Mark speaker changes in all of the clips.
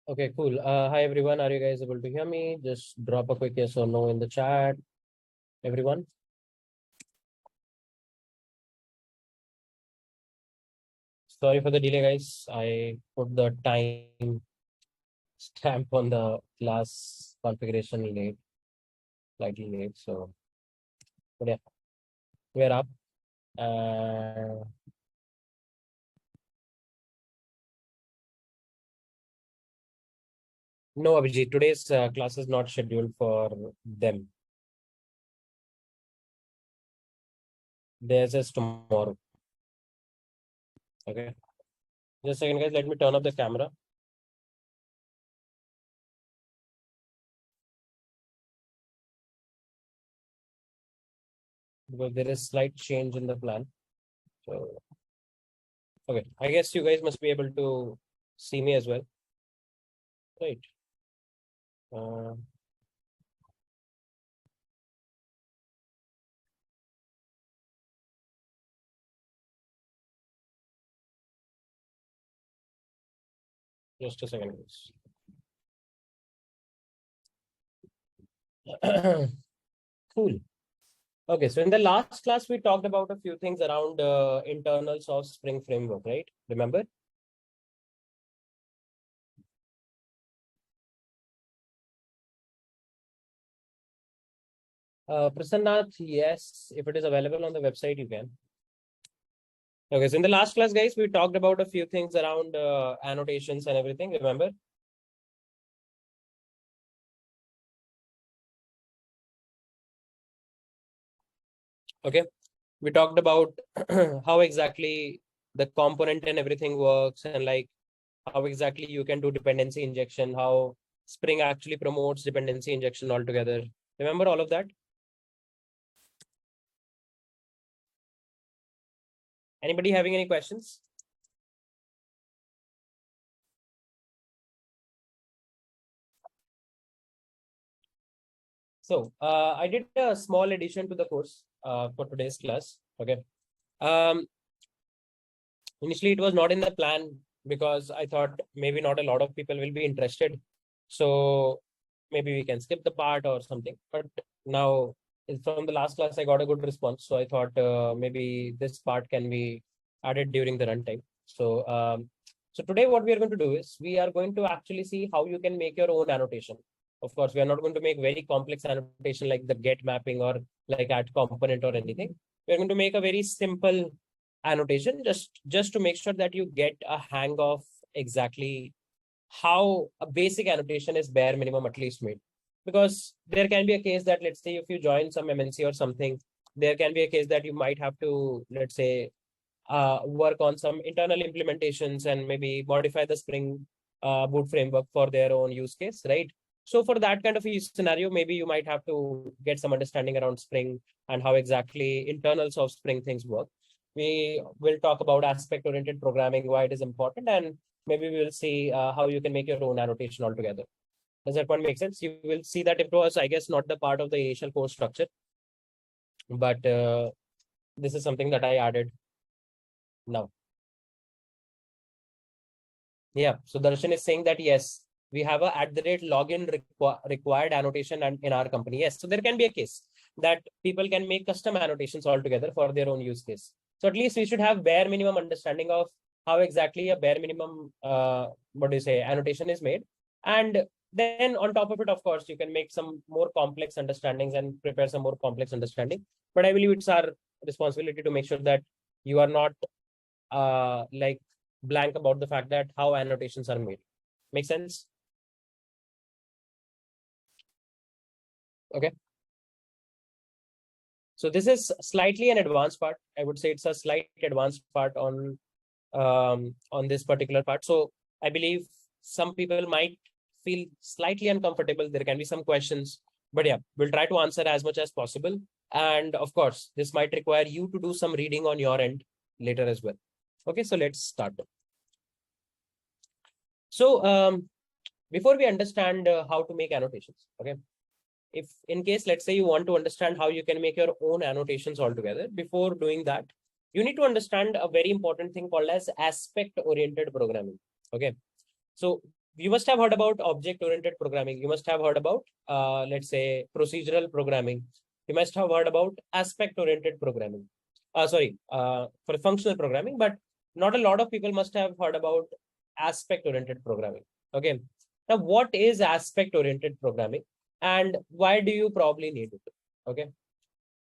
Speaker 1: Okay, cool. Hi everyone. Are you guys able to hear me? Just drop a quick yes or no in the chat, everyone. Sorry for the delay, guys. I put the time stamp on the class configuration late, slightly late. But yeah, we're up. Uh, no, Abhijit, today's class is not scheduled for them. Theirs is tomorrow. Okay. Just a second, guys. Let me turn up the camera. Because there is slight change in the plan. So, okay. I guess you guys must be able to see me as well. Right. Uh, just a second, please. Cool. Okay, so in the last class, we talked about a few things around internals of Spring Framework, right? Remember? Prasannath, yes, if it is available on the website, you can. Okay, so in the last class, guys, we talked about a few things around annotations and everything, remember? Okay, we talked about how exactly the component and everything works and like how exactly you can do dependency injection, how Spring actually promotes dependency injection altogether. Remember all of that? Anybody having any questions? So I did a small addition to the course for today's class. Okay. Um, Initially, it was not in the plan because I thought maybe not a lot of people will be interested. So maybe we can skip the part or something. But now from the last class, I got a good response. So I thought maybe this part can be added during the runtime. So today what we are going to do is we are going to actually see how you can make your own annotation. Of course, we are not going to make very complex annotation like the get mapping or like add component or anything. We're going to make a very simple annotation just to make sure that you get a hang of exactly how a basic annotation is bare minimum at least made. Because there can be a case that, let's say, if you join some MNC or something, there can be a case that you might have to, let's say, work on some internal implementations and maybe modify the Spring Boot framework for their own use case, right? So for that kind of a scenario, maybe you might have to get some understanding around Spring and how exactly internals of Spring things work. We will talk about aspect-oriented programming, why it is important, and maybe we will see how you can make your own annotation altogether. Does that one make sense? You will see that it was, I guess, not the part of the initial course structure, but this is something that I added now. Yeah. So Darshan is saying that yes, we have a @login required annotation and in our company. Yes. So there can be a case that people can make custom annotations altogether for their own use case. So at least we should have bare minimum understanding of how exactly a bare minimum what do you say annotation is made. And then on top of it, of course, you can make some more complex understandings and prepare some more complex understanding. But I believe it's our responsibility to make sure that you are not like blank about the fact that how annotations are made. Make sense? Okay. So this is slightly an advanced part. I would say it's a slight advanced part on this particular part. So I believe some people might feel slightly uncomfortable. There can be some questions, but yeah, we'll try to answer as much as possible. And of course, this might require you to do some reading on your end later as well. Okay, so let's start. So before we understand how to make annotations, okay, if in case, let's say you want to understand how you can make your own annotations altogether, before doing that, you need to understand a very important thing called as aspect oriented programming. Okay. So you must have heard about object-oriented programming. You must have heard about, let's say, procedural programming. You must have heard about aspect-oriented programming. For functional programming, but not a lot of people must have heard about aspect-oriented programming. Okay. Now, what is aspect-oriented programming and why do you probably need it? Okay.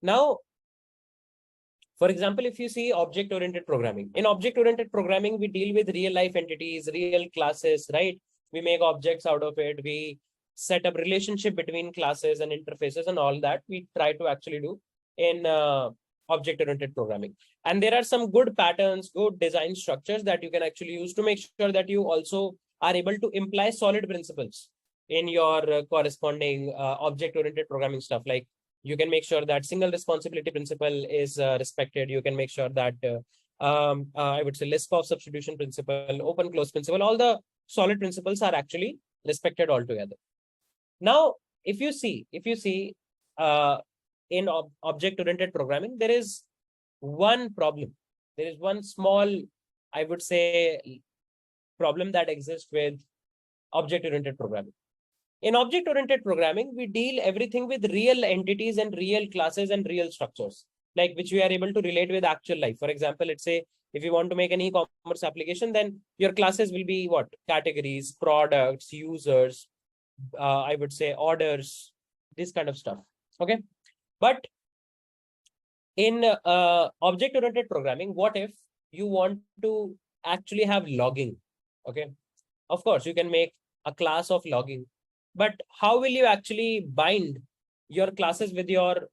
Speaker 1: Now, for example, if you see object-oriented programming, in object-oriented programming, we deal with real-life entities, real classes, right? We make objects out of it. We set up relationship between classes and interfaces and all that we try to actually do in object-oriented programming. And there are some good patterns, good design structures that you can actually use to make sure that you also are able to imply solid principles in your corresponding object-oriented programming stuff. Like you can make sure that single responsibility principle is respected. You can make sure that I would say Liskov substitution principle, open close principle, all the solid principles are actually respected altogether. Now, if you see in object-oriented programming, there is one problem. There is one small, I would say, problem that exists with object-oriented programming. In object-oriented programming, we deal everything with real entities and real classes and real structures, like which we are able to relate with actual life. For example, let's say if you want to make an e-commerce application, then your classes will be what? Categories, products, users, I would say orders, this kind of stuff. Okay. But in object-oriented programming, what if you want to actually have logging? Okay. Of course, you can make a class of logging. But how will you actually bind your classes with your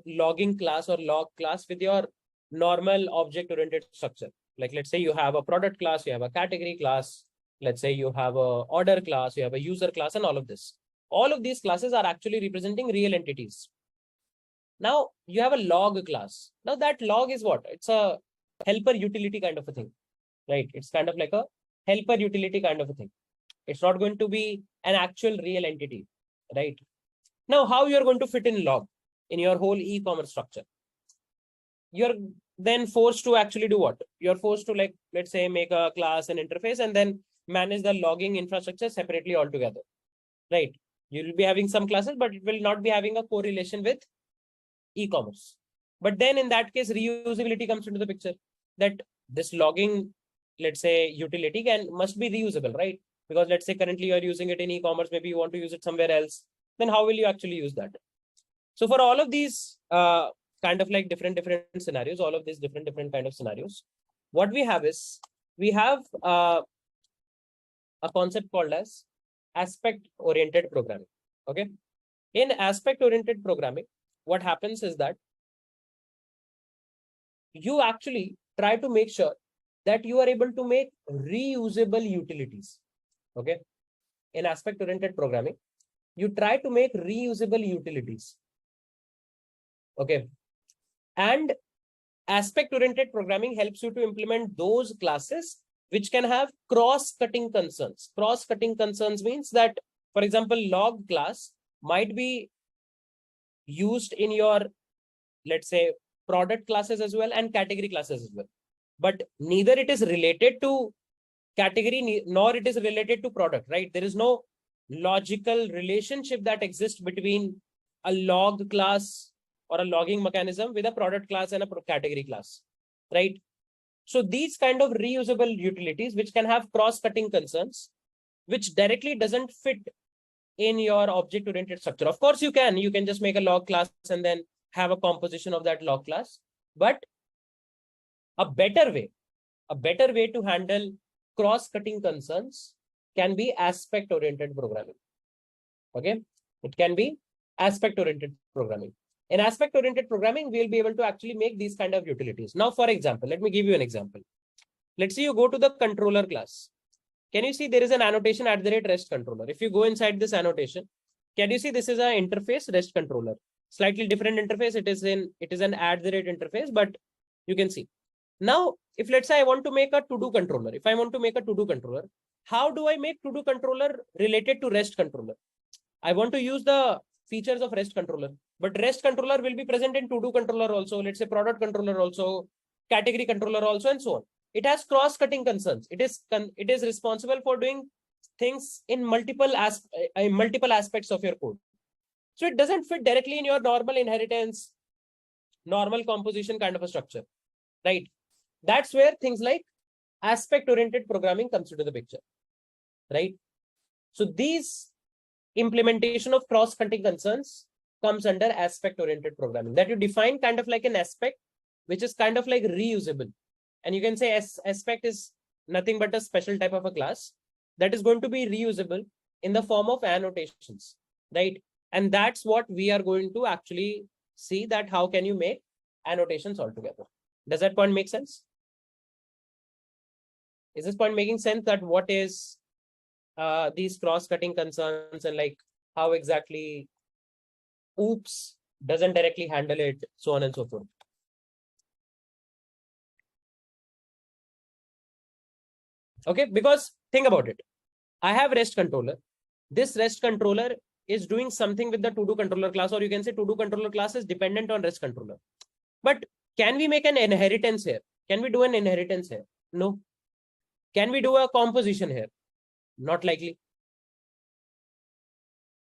Speaker 1: logging class or log class with your normal object-oriented structure? Like, let's say you have a product class, you have a category class, let's say you have a order class, you have a user class, and all of this. All of these classes are actually representing real entities. Now, you have a log class. Now, that log is what? It's a helper utility kind of a thing, right? It's kind of like a helper utility kind of a thing. It's not going to be an actual real entity, right? Now, how you're going to fit in log in your whole e-commerce structure? You're then forced to actually do what? You're forced to, like, let's say, make a class and interface and then manage the logging infrastructure separately altogether, right? You'll be having some classes, but it will not be having a correlation with e-commerce. But then in that case, reusability comes into the picture, that this logging, let's say, utility must be reusable, right? Because let's say currently you're using it in e-commerce, maybe you want to use it somewhere else, then how will you actually use that? So for all of these kind of like different scenarios, all of these different kind of scenarios, what we have is, we have a concept called as aspect-oriented programming. Okay. In aspect-oriented programming, what happens is that you actually try to make sure that you are able to make reusable utilities. Okay. In aspect-oriented programming, you try to make reusable utilities. Okay. And aspect-oriented programming helps you to implement those classes which can have cross-cutting concerns. Cross-cutting concerns means that, for example, log class might be used in your, let's say, product classes as well and category classes as well. But neither it is related to category nor it is related to product, right? There is no logical relationship that exists between a log class or a logging mechanism with a product class and a category class, right? So these kind of reusable utilities which can have cross-cutting concerns, which directly doesn't fit in your object-oriented structure. Of course, you can just make a log class and then have a composition of that log class. But a better way to handle cross-cutting concerns can be aspect-oriented programming. Okay, it can be aspect-oriented programming. In aspect-oriented programming, we'll be able to actually make these kind of utilities. Now, for example, let me give you an example. Let's say you go to the controller class. Can you see there is an annotation @REST controller? If you go inside this annotation, can you see this is an interface REST controller? Slightly different interface. It is an interface, but you can see. Now, if let's say I want to make a to-do controller, if I want to make a to-do controller, how do I make to-do controller related to REST controller? I want to use the features of REST controller, but REST controller will be present in to-do controller also, let's say product controller also, category controller also, and so on. It has cross-cutting concerns. It is responsible for doing things in multiple aspects of your code. So it doesn't fit directly in your normal inheritance, normal composition kind of a structure, right? That's where things like aspect-oriented programming comes into the picture, right? So these implementation of cross-cutting concerns comes under aspect-oriented programming, that you define kind of like an aspect, which is kind of like reusable. And you can say aspect is nothing but a special type of a class that is going to be reusable in the form of annotations, right? And that's what we are going to actually see, that how can you make annotations altogether. Does that point make sense? Is this point making sense, that what is these cross-cutting concerns and like how exactly OOPS doesn't directly handle it, so on and so forth? Okay, because think about it. I have REST controller. This REST controller is doing something with the to-do controller class, or you can say to-do controller class is dependent on REST controller. But can we make an inheritance here? Can we do an inheritance here? No. Can we do a composition here? Not likely.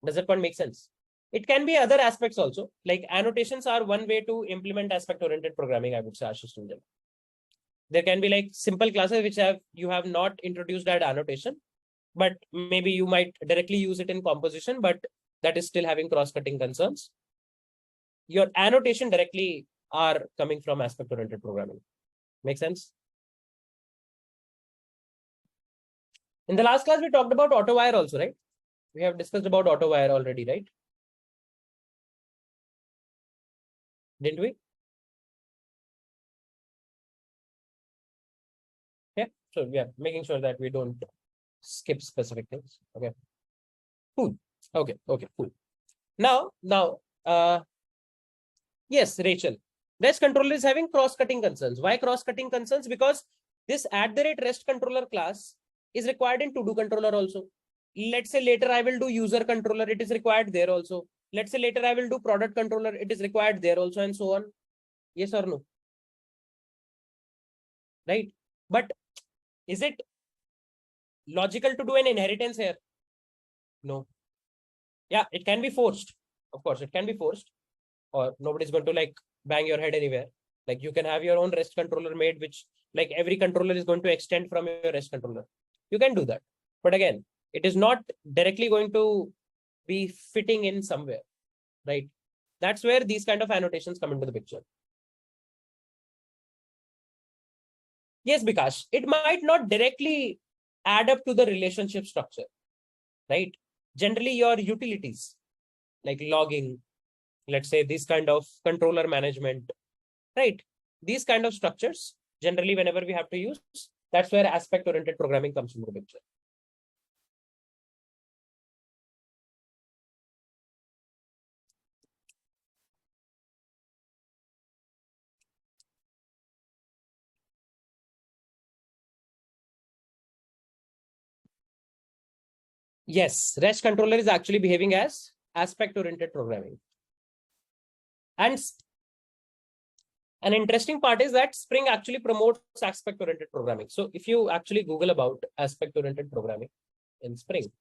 Speaker 1: Does that point make sense? It can be other aspects also. Like annotations are one way to implement aspect-oriented programming, I would say, Ashish. There can be like simple classes which you have not introduced that annotation, but maybe you might directly use it in composition, but that is still having cross-cutting concerns. Your annotation directly are coming from aspect-oriented programming. Make sense? In the last class, we talked about AutoWire also, right? We have discussed about AutoWire already, right? Didn't we? Yeah. So yeah, making sure that we don't skip specific things. Okay. Cool. Okay. Okay. Cool. Now, yes, Rachel. REST controller is having cross-cutting concerns. Why cross-cutting concerns? Because this @REST controller class is required in to-do controller also. Let's say later I will do user controller, it is required there also. Let's say later I will do product controller, it is required there also, and so on. Yes or no? Right? But is it logical to do an inheritance here? No. Yeah, it can be forced. Of course, it can be forced, or nobody's going to like bang your head anywhere. Like you can have your own REST controller made, which like every controller is going to extend from your REST controller. You can do that. But again, it is not directly going to be fitting in somewhere, right? That's where these kind of annotations come into the picture. Yes, Bikash, it might not directly add up to the relationship structure, right? Generally, your utilities like logging, let's say this kind of controller management, right? These kind of structures, generally, whenever we have to use, that's where aspect-oriented programming comes into the picture. Yes, REST controller is actually behaving as aspect-oriented programming. And an interesting part is that Spring actually promotes aspect-oriented programming. So if you actually Google about aspect-oriented programming in Spring,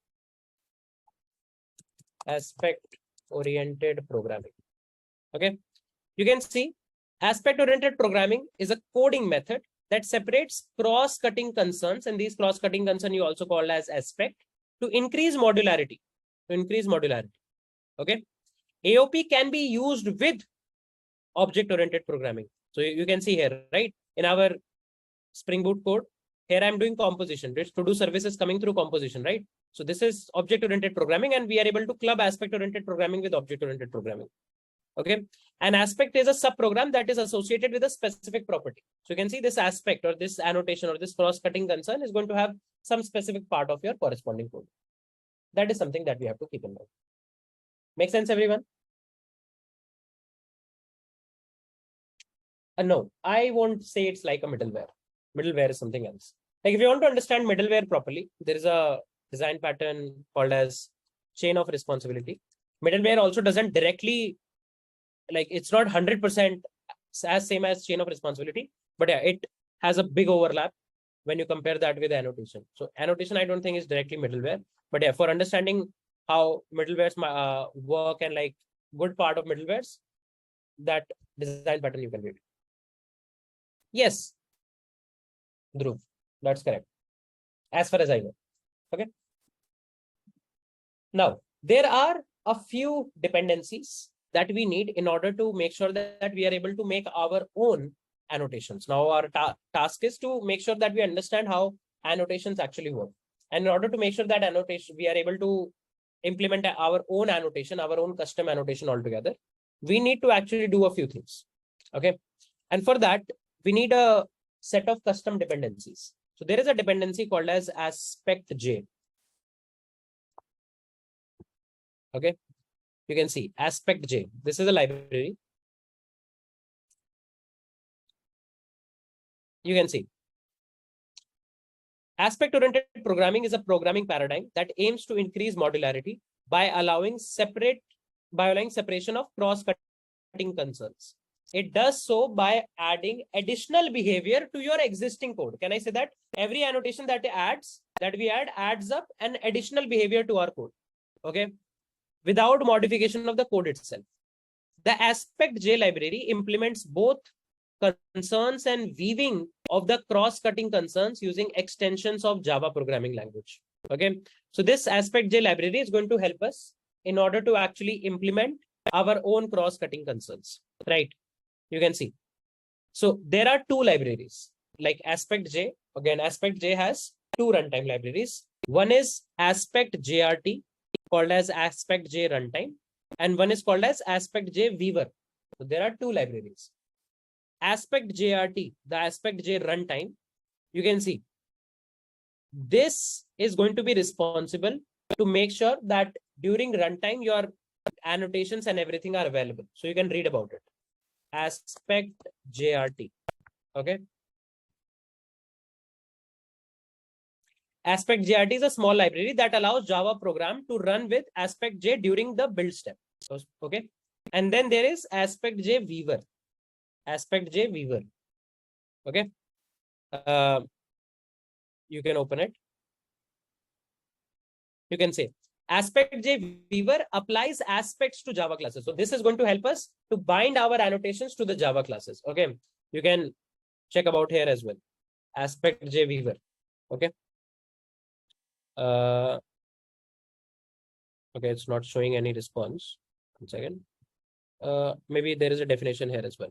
Speaker 1: aspect-oriented programming, okay, you can see aspect-oriented programming is a coding method that separates cross-cutting concerns, and these cross-cutting concerns you also call as aspect, to increase modularity. Okay. AOP can be used with object-oriented programming. So you can see here, right? In our Spring Boot code, here I'm doing composition. This to-do service is coming through composition, right? So this is object-oriented programming, and we are able to club aspect-oriented programming with object-oriented programming. Okay. An aspect is a subprogram that is associated with a specific property. So you can see this aspect or this annotation or this cross-cutting concern is going to have some specific part of your corresponding code. That is something that we have to keep in mind. Make sense, everyone? No, I won't say it's like a middleware. Middleware is something else. Like if you want to understand middleware properly, there is a design pattern called as chain of responsibility. Middleware also doesn't directly, like it's not 100% as same as chain of responsibility, but yeah, it has a big overlap. when you compare that with annotation. So annotation, I don't think is directly middleware, but yeah, for understanding how middlewares work and like good part of middlewares, that design pattern you can read. Yes, Dhruv, that's correct. As far as I know. Okay. Now, there are a few dependencies that we need in order to make sure that we are able to make our own annotations. Now, our task is to make sure that we understand how annotations actually work. And in order to make sure that annotation, we are able to implement our own annotation, our own custom annotation altogether, we need to actually do a few things. Okay. And for that, we need a set of custom dependencies. So there is a dependency called as aspect J. Okay. You can see aspect J. This is a library. You can see aspect-oriented programming is a programming paradigm that aims to increase modularity by allowing separation of cross-cutting concerns. It does so by adding additional behavior to your existing code. Can I say that? Every annotation that we add adds up an additional behavior to our code. Okay. Without modification of the code itself. The aspect J library implements both concerns and weaving of the cross-cutting concerns using extensions of Java programming language. Okay. So this aspect J library is going to help us in order to actually implement our own cross-cutting concerns. Right. You can see. So there are two libraries like aspect J. Again, aspect J has two runtime libraries. One is aspect JRT called as aspect J runtime, and one is called as aspect J weaver. So there are two libraries. Aspect JRT, the aspect J runtime, you can see this is going to be responsible to make sure that during runtime your annotations and everything are available. So you can read about it. Aspect JRT. Okay. Aspect JRT is a small library that allows Java program to run with aspect J during the build step. So, okay. And then there is aspect J weaver. Aspect J weaver. Okay. You can open it. You can say aspect J weaver applies aspects to Java classes. So this is going to help us to bind our annotations to the Java classes. Okay. You can check about here as well. Aspect J weaver. Okay. Okay, it's not showing any response. 1 second. Maybe there is a definition here as well.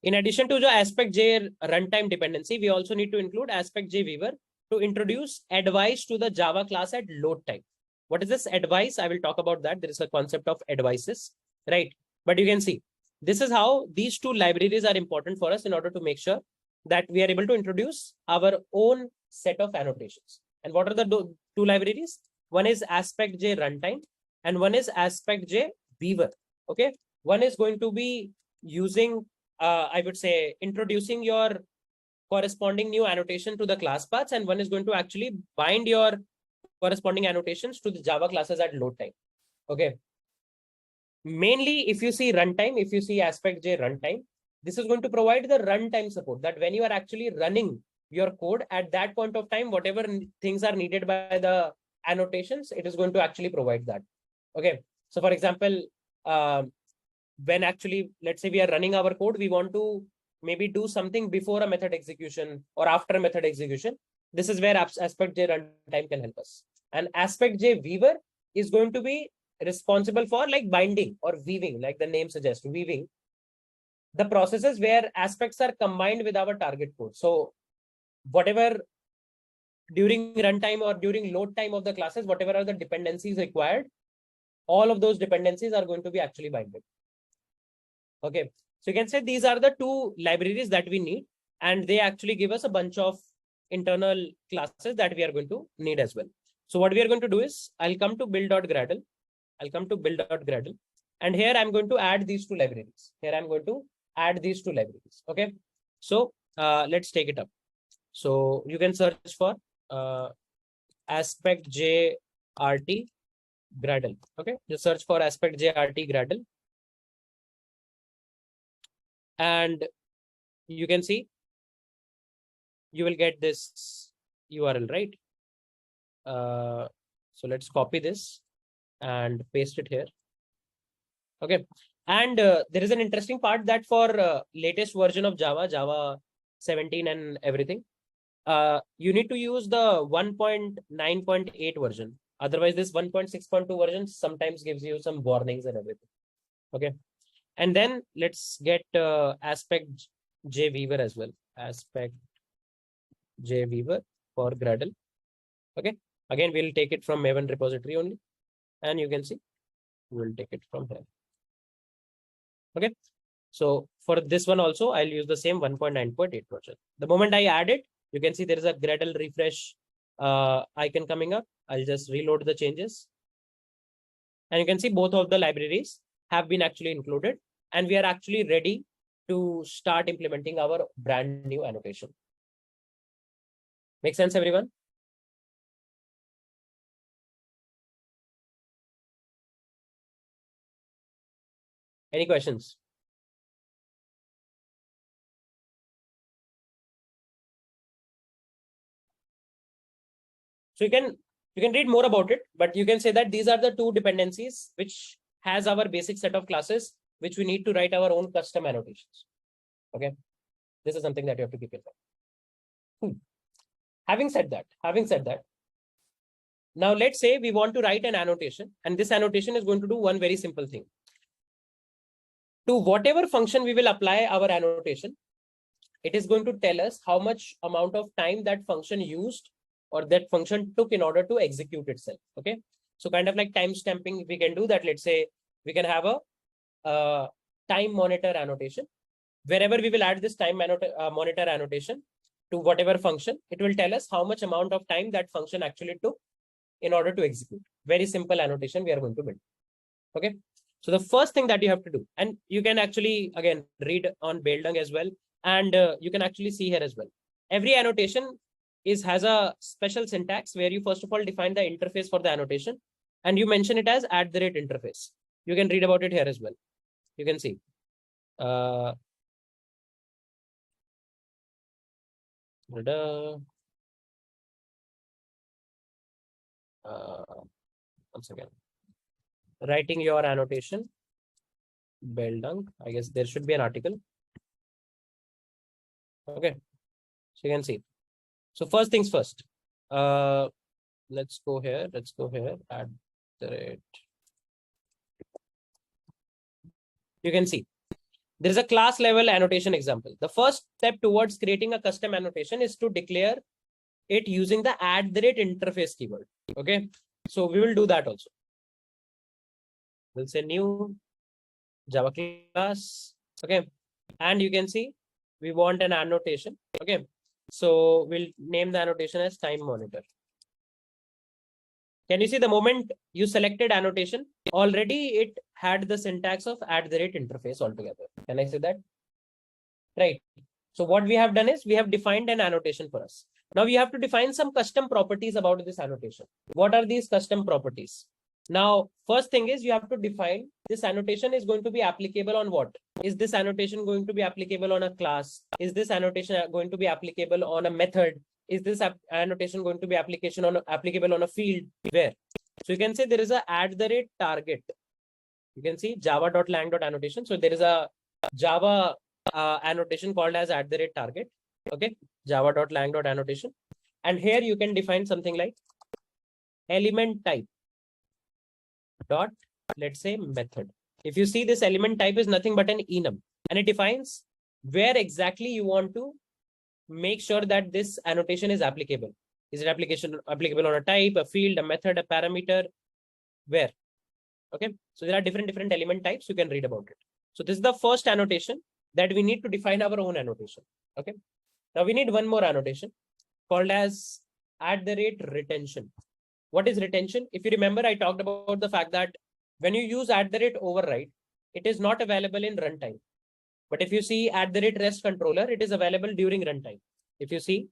Speaker 1: In addition to the aspect J runtime dependency, we also need to include aspect J weaver to introduce advice to the Java class at load time. What is this advice? I will talk about that. There is a concept of advices, right? But you can see this is how these two libraries are important for us in order to make sure that we are able to introduce our own set of annotations. And what are the two libraries? One is aspect J runtime and one is aspect J weaver. Okay. One is going to be using, I would say, introducing your corresponding new annotation to the class paths, and one is going to actually bind your corresponding annotations to the Java classes at load time. Okay. Mainly, if you see runtime, if you see aspect J runtime, this is going to provide the runtime support that when you are actually running your code at that point of time, whatever things are needed by the annotations, it is going to actually provide that. Okay. So for example, when actually, let's say we are running our code, we want to maybe do something before a method execution or after a method execution. This is where aspect J runtime can help us. And aspect J weaver is going to be responsible for like binding or weaving, like the name suggests, weaving the processes where aspects are combined with our target code. So whatever during runtime or during load time of the classes, whatever are the dependencies required, all of those dependencies are going to be actually binded. Okay. So you can say these are the two libraries that we need, and they actually give us a bunch of internal classes that we are going to need as well. So what we are going to do is I'll come to build.gradle. I'll come to build.gradle. And here I'm going to add these two libraries. Here I'm going to add these two libraries. Okay. So let's take it up. So you can search for aspect JRT Gradle. Okay. Just search for aspect JRT Gradle. And you can see you will get this URL, right? So let's copy this and paste it here. Okay. And there is an interesting part that for latest version of Java 17 and everything, you need to use the 1.9.8 version. Otherwise, this 1.6.2 version sometimes gives you some warnings and everything. Okay. And then let's get aspect JWeaver as well. Aspect JWeaver for Gradle. Okay. Again, we'll take it from Maven repository only. And you can see we'll take it from here. Okay. So for this one also, I'll use the same 1.9.8 version. The moment I add it, you can see there is a Gradle refresh icon coming up. I'll just reload the changes. And you can see both of the libraries have been actually included. And we are actually ready to start implementing our brand new annotation. Make sense, everyone? Any questions? So you can read more about it, but you can say that these are the two dependencies which has our basic set of classes, which we need to write our own custom annotations. Okay. This is something that you have to keep in mind. Having said that, now let's say we want to write an annotation, and this annotation is going to do one very simple thing. To whatever function we will apply our annotation, it is going to tell us how much amount of time that function used or that function took in order to execute itself. Okay. So kind of like time stamping, we can do that. Let's say we can have a time monitor annotation. Wherever we will add this time monitor annotation to whatever function, it will tell us how much amount of time that function actually took in order to execute. Very simple annotation we are going to build. Okay. So the first thing that you have to do, and you can actually, again, read on Beldung as well. And you can actually see here as well. Every annotation has a special syntax where you first of all define the interface for the annotation. And you mention it as @interface. You can read about it here as well. You can see. Once again, writing your annotation, Beldung. I guess there should be an article. Okay, so you can see. So first things first. Let's go here. You can see there is a class level annotation example. The first step towards creating a custom annotation is to declare it using the @interface keyword. Okay, so we will do that also. We'll say new Java class. Okay, and you can see we want an annotation. Okay, so we'll name the annotation as time monitor. Can you see the moment you selected annotation, already it had the syntax of @interface altogether. Can I say that? Right. So what we have done is we have defined an annotation for us. Now we have to define some custom properties about this annotation. What are these custom properties? Now, first thing is you have to define this annotation is going to be applicable on what? Is this annotation going to be applicable on a class? Is this annotation going to be applicable on a method? Is this annotation going to be applicable on a field? Where? So you can say there is a @target. You can see java.lang.annotation. So there is a Java annotation called as @target. Okay, java.lang.annotation. And here you can define something like element type dot, let's say, method. If you see, this element type is nothing but an enum, and it defines where exactly you want to make sure that this annotation is applicable. Is it applicable on a type, a field, a method, a parameter? Where? Okay, so there are different element types. You can read about it. So this is the first annotation that we need to define our own annotation. Okay, now we need one more annotation called as @retention. What is retention? If you remember, I talked about the fact that when you use @override, it is not available in runtime. But if you see @rest controller, it is available during runtime. If you see,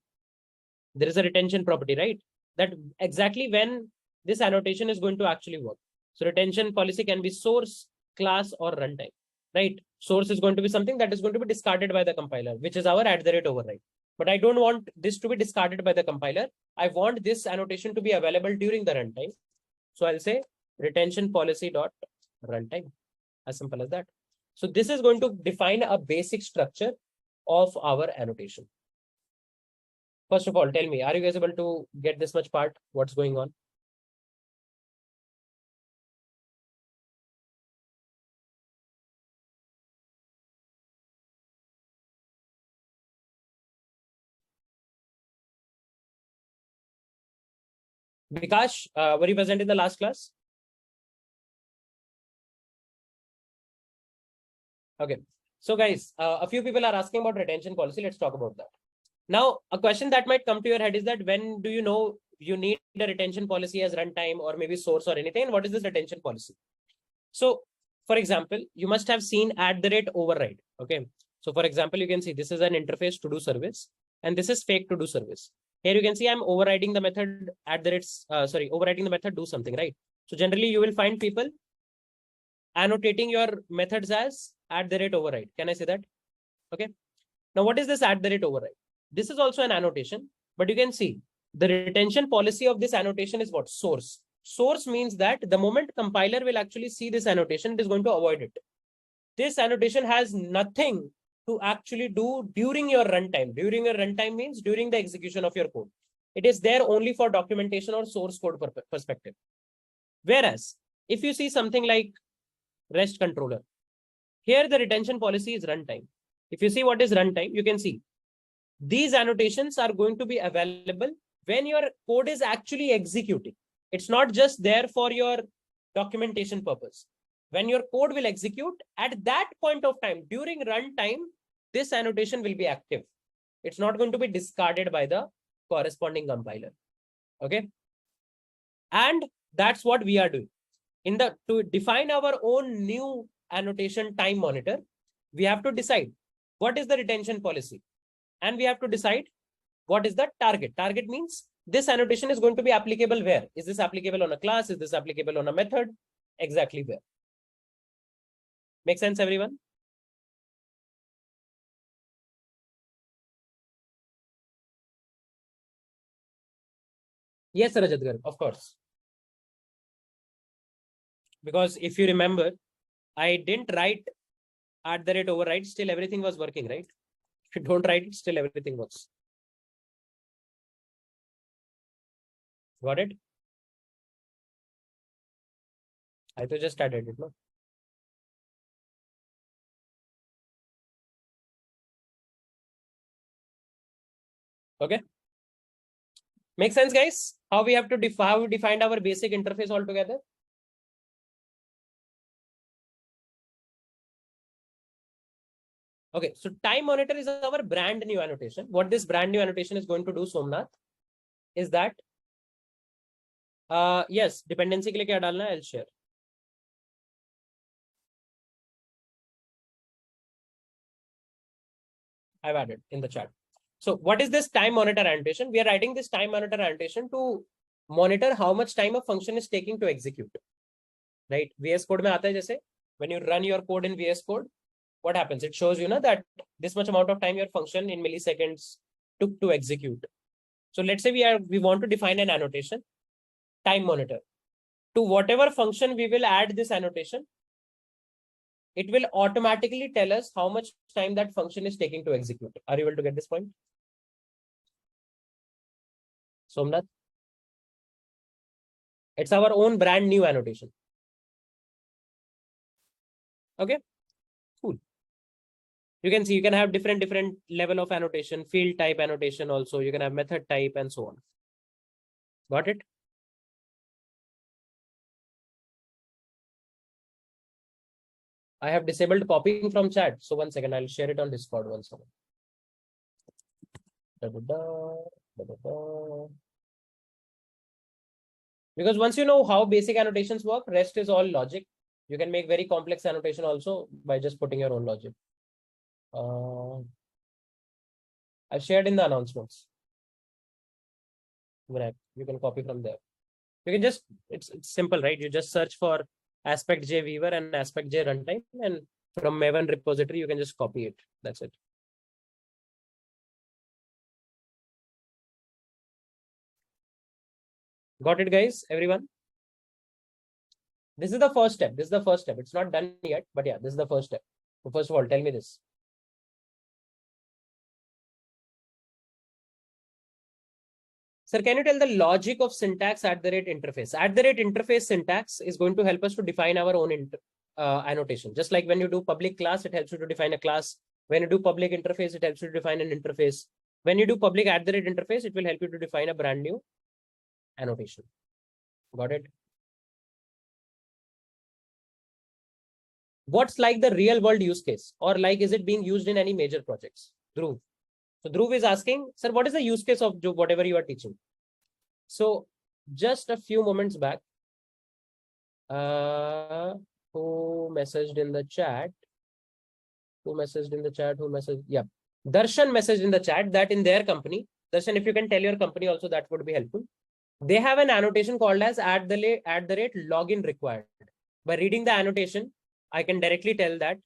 Speaker 1: there is a retention property, right? That exactly when this annotation is going to actually work. So retention policy can be source, class, or runtime, right? Source is going to be something that is going to be discarded by the compiler, which is our @override. but I don't want this to be discarded by the compiler. I want this annotation to be available during the runtime. So I'll say retention policy dot runtime, as simple as that. So this is going to define a basic structure of our annotation. First of all, tell me, are you guys able to get this much part? What's going on? Vikash, were you present in the last class? Okay. So guys, a few people are asking about retention policy. Let's talk about that. Now, a question that might come to your head is that when do you know you need a retention policy as runtime or maybe source or anything? And what is this retention policy? So, for example, you must have seen @override. Okay. So, for example, you can see this is an interface to do service, and this is fake to do service. Here you can see I'm overriding the method overriding the method do something, right? So generally you will find people annotating your methods as @override. Can I say that? Okay. Now, what is this @override? This is also an annotation, but you can see the retention policy of this annotation is what? Source. Source means that the moment compiler will actually see this annotation, it is going to avoid it. This annotation has nothing to actually do during your runtime. During your runtime means during the execution of your code. It is there only for documentation or source code perspective. Whereas, if you see something like REST controller, here the retention policy is runtime. If you see what is runtime, you can see these annotations are going to be available when your code is actually executing. It's not just there for your documentation purpose. When your code will execute, at that point of time, during runtime, this annotation will be active. It's not going to be discarded by the corresponding compiler. Okay. And that's what we are doing. To define our own new annotation time monitor, we have to decide what is the retention policy. And we have to decide what is the target. Target means this annotation is going to be applicable where? Is this applicable on a class? Is this applicable on a method? Exactly where? Make sense, everyone? Yes, Rajatgar, of course. Because if you remember, I didn't write @override, still everything was working, right? If you don't write it, still everything works. Got it? I just added it, no? Okay. Make sense, guys? How we have to how we defined our basic interface altogether? Okay, so time monitor is our brand new annotation. What this brand new annotation is going to do, Somnath, is that yes, dependency के लिए क्या डालना है? I'll share. I've added in the chat. So what is this time monitor annotation? We are writing this time monitor annotation to monitor how much time a function is taking to execute. Right? VS Code में आता है जैसे when you run your code in VS Code, what happens? It shows you that this much amount of time your function in milliseconds took to execute. So let's say we want to define an annotation, time monitor. To whatever function we will add this annotation, it will automatically tell us how much time that function is taking to execute. Are you able to get this point? Somnath? It's our own brand new annotation. Okay, cool. You can see you can have different level of annotation, field type annotation also. You can have method type and so on. Got it? I have disabled copying from chat. So 1 second, I'll share it on Discord once again. Because once you know how basic annotations work, rest is all logic. You can make very complex annotation also by just putting your own logic. I've shared in the announcements. You can copy from there. You can just, it's simple, right? You just search for aspect J Weaver and aspect J runtime, and from Maven repository, you can just copy it. That's it. Got it, guys? Everyone? This is the first step. This is the first step. It's not done yet, but yeah, this is the first step. So first of all, tell me this. Sir, can you tell the logic of syntax at the rate interface? At the rate interface syntax is going to help us to define our own annotation. Just like when you do public class, it helps you to define a class. When you do public interface, it helps you to define an interface. When you do public at the rate interface, it will help you to define a brand new annotation. Got it? What's like the real world use case, or like is it being used in any major projects? Dhruv. So Dhruv is asking, sir, what is the use case of whatever you are teaching? So just a few moments back, who messaged in the chat? Who messaged in the chat? Who messaged? Yeah, Darshan messaged in the chat that in their company, Darshan, if you can tell your company also, that would be helpful. They have an annotation called as at the rate login required. By reading the annotation, I can directly tell that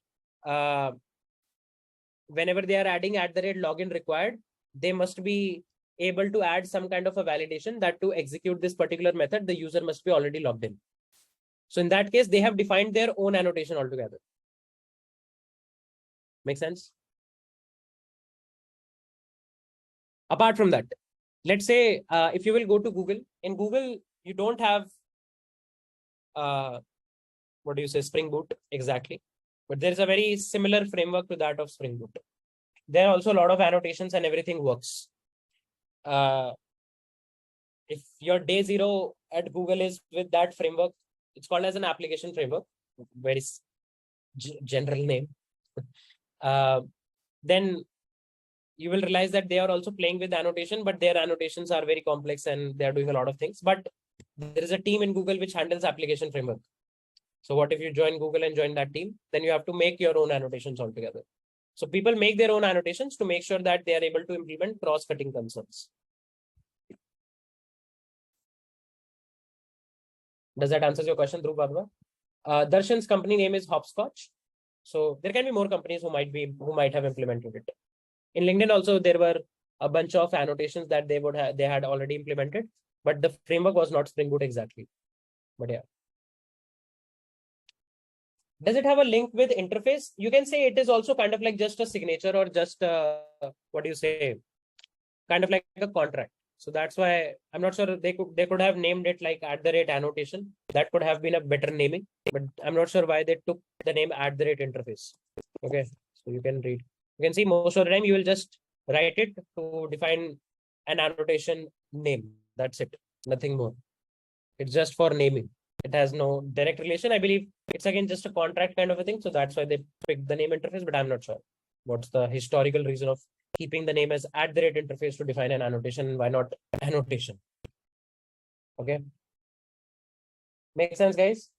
Speaker 1: whenever they are adding at the rate login required, they must be able to add some kind of a validation that to execute this particular method, the user must be already logged in. So in that case, they have defined their own annotation altogether. Make sense? Apart from that, let's say if you will go to Google, in Google, you don't have, what do you say, Spring Boot exactly, but there's a very similar framework to that of Spring Boot. There are also a lot of annotations and everything works. If your day zero at Google is with that framework, it's called as an application framework, very general name. Then you will realize that they are also playing with annotation, but their annotations are very complex and they are doing a lot of things. But there is a team in Google which handles application framework. So what if you join Google and join that team? Then you have to make your own annotations altogether. So people make their own annotations to make sure that they are able to implement cross-cutting concerns. Does that answer your question, Dhruv Bhagwa? Darshan's company name is Hopscotch. So there can be more companies who might have implemented it. In LinkedIn also, there were a bunch of annotations that they had already implemented, but the framework was not Spring Boot exactly. But yeah. Does it have a link with interface? You can say it is also kind of like just a signature or just what do you say? Kind of like a contract. So that's why I'm not sure they could have named it like at the rate annotation. That could have been a better naming, but I'm not sure why they took the name at the rate interface. Okay, so you can read. You can see most of the time you will just write it to define an annotation name. That's it. Nothing more. It's just for naming. It has no direct relation. I believe it's again just a contract kind of a thing. So that's why they picked the name interface, but I'm not sure what's the historical reason of keeping the name as at the rate interface to define an annotation. Why not annotation? Okay. Make sense, guys?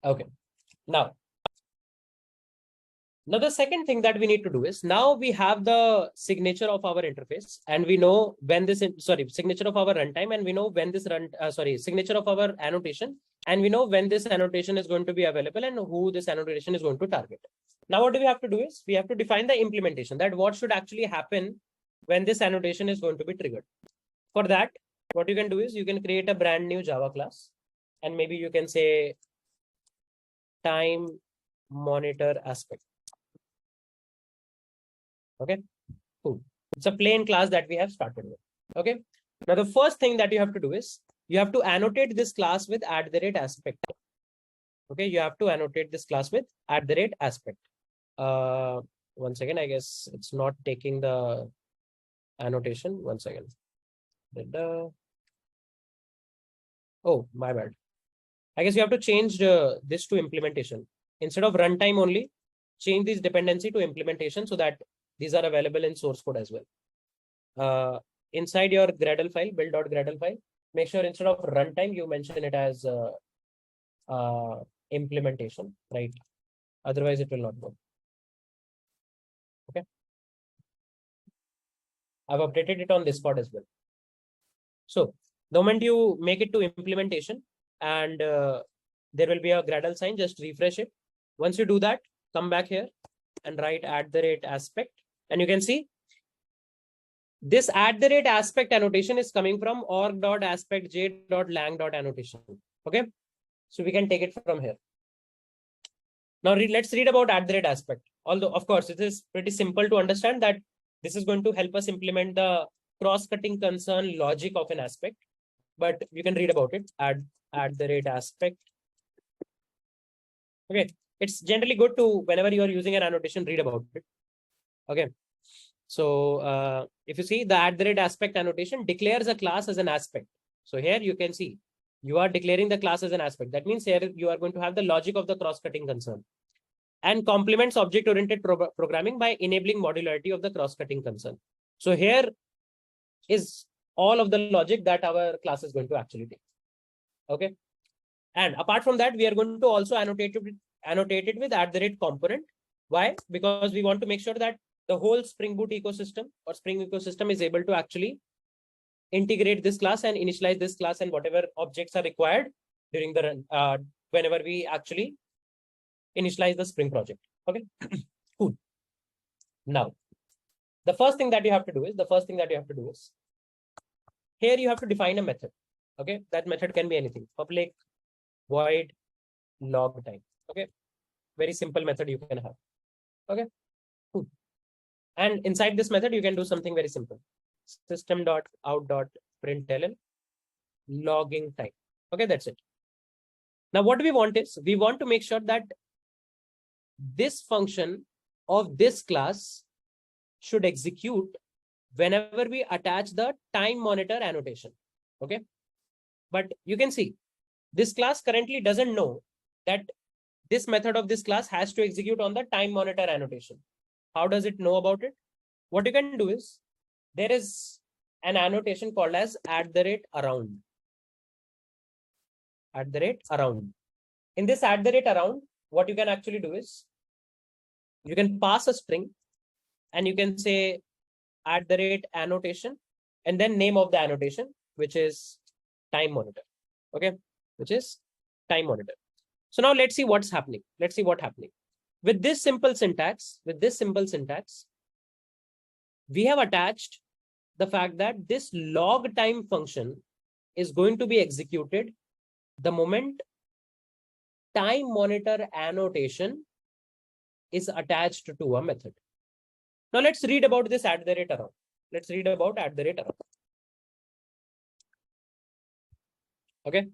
Speaker 1: Okay. Now the second thing that we need to do is now we have the signature of our interface and we know when this, signature of our runtime and we know when this signature of our annotation and we know when this annotation is going to be available and who this annotation is going to target. Now what do we have to do is we have to define the implementation, that what should actually happen when this annotation is going to be triggered. For that, what you can do is you can create a brand new Java class and maybe you can say time monitor aspect. Okay, cool. It's a plain class that we have started with. Okay. Now the first thing that you have to do is you have to annotate this class with at the rate aspect. Okay, you have to annotate this class with at the rate aspect. One second, I guess it's not taking the annotation. One second. Oh, my bad. I guess you have to change this to implementation. Instead of runtime only, change this dependency to implementation so that these are available in source code as well. Inside your Gradle file, build.gradle file, make sure instead of runtime, you mention it as implementation, right? Otherwise, it will not work. Okay. I've updated it on Discord as well. So the moment you make it to implementation and there will be a Gradle sign, just refresh it. Once you do that, come back here and write @aspect. And you can see this @aspect annotation is coming from org.aspect.j.lang.annotation. Okay. So we can take it from here. Now let's read about @aspect. Although, of course, it is pretty simple to understand that this is going to help us implement the cross-cutting concern logic of an aspect. But you can read about it. @aspect. Okay. It's generally good to, whenever you are using an annotation, read about it. Okay. So if you see the @aspect annotation declares a class as an aspect. So here you can see you are declaring the class as an aspect. That means here you are going to have the logic of the cross-cutting concern and complements object-oriented programming by enabling modularity of the cross-cutting concern. So here is all of the logic that our class is going to actually take. Okay. And apart from that, we are going to also annotate it with @component. Why? Because we want to make sure that the whole Spring Boot ecosystem or Spring ecosystem is able to actually integrate this class and initialize this class and whatever objects are required during the run, whenever we actually initialize the Spring project. Okay, cool. Now, the first thing that you have to do is here you have to define a method. Okay, that method can be anything. Public void log time. Okay, very simple method you can have. Okay, cool. And inside this method, you can do something very simple. System.out.println logging time. Okay, that's it. Now, what we want is we want to make sure that this function of this class should execute whenever we attach the time monitor annotation. Okay, but you can see this class currently doesn't know that this method of this class has to execute on the time monitor annotation. How does it know about it? What you can do is there is an annotation called as @around. @around. In this @around, what you can actually do is you can pass a string and you can say @annotation and then name of the annotation, which is time monitor. Okay, which is time monitor. So now let's see what's happening. Let's see what's happening. With this simple syntax, we have attached the fact that this log time function is going to be executed the moment time monitor annotation is attached to a method. Now let's read about this @around. Let's read about @around. Okay,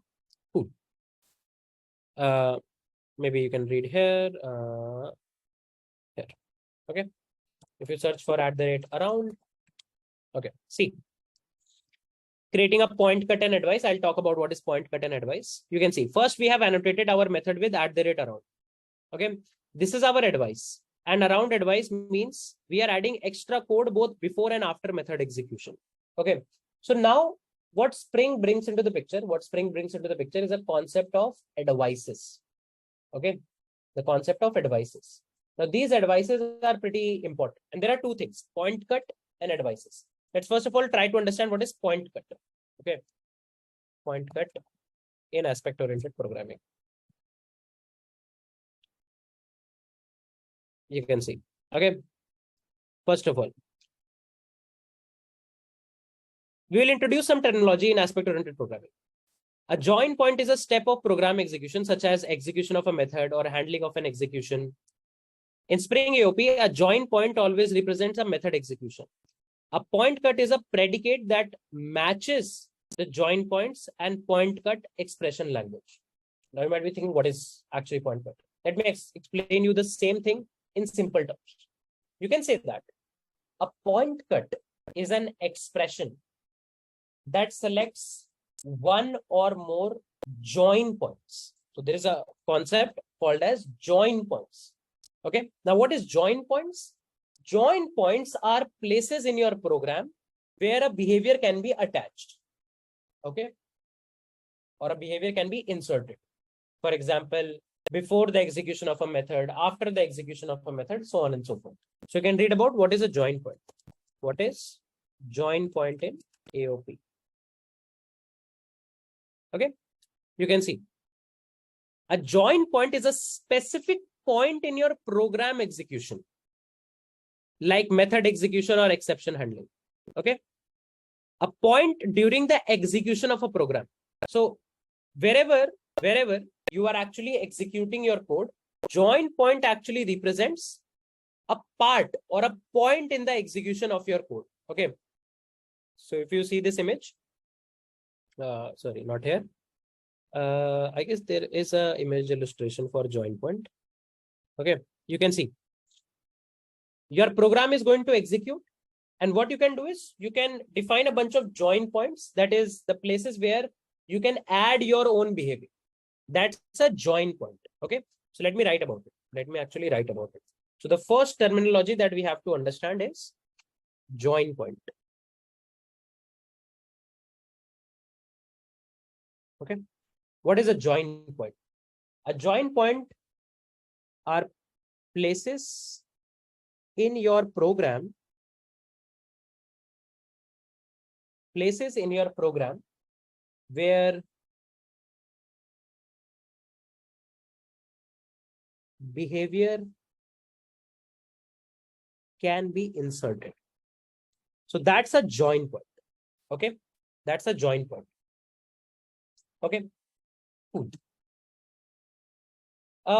Speaker 1: cool. Maybe you can read here. Here. Okay. If you search for @around, okay, see. Creating a point cut and advice. I'll talk about what is point cut and advice. You can see first we have annotated our method with @around. Okay, this is our advice, and around advice means we are adding extra code both before and after method execution. Okay, so now what Spring brings into the picture? Is a concept of advices. Okay, the concept of advices. Now these advices are pretty important, and there are two things: point cut and advices. Let's first of all try to understand what is point cut. Okay, point cut in aspect-oriented programming. You can see. Okay, first of all, we will introduce some terminology in aspect-oriented programming. A join point is a step of program execution, such as execution of a method or handling of an execution. In Spring AOP, a join point always represents a method execution. A point cut is a predicate that matches the join points and point cut expression language. Now you might be thinking, what is actually point cut? Let me explain you the same thing in simple terms. You can say that a point cut is an expression that selects one or more join points. So there is a concept called as join points. Okay, now what is join points? Join points are places in your program where a behavior can be attached. Okay, or a behavior can be inserted. For example, before the execution of a method, after the execution of a method, so on and so forth. So you can read about what is a join point. What is join point in AOP? Okay, you can see a join point is a specific point in your program execution, like method execution or exception handling. Okay. A point during the execution of a program. So wherever you are actually executing your code, join point actually represents a part or a point in the execution of your code. Okay. So if you see this image, sorry, not here. I guess there is a image illustration for join point. Okay. You can see your program is going to execute. And what you can do is you can define a bunch of join points. That is the places where you can add your own behavior. That's a join point. Okay. So let me write about it. Let me actually write about it. So the first terminology that we have to understand is join point. Okay. What is a join point? A join point are places in your program, where behavior can be inserted. So that's a join point. Okay. That's a join point. Okay. Cool.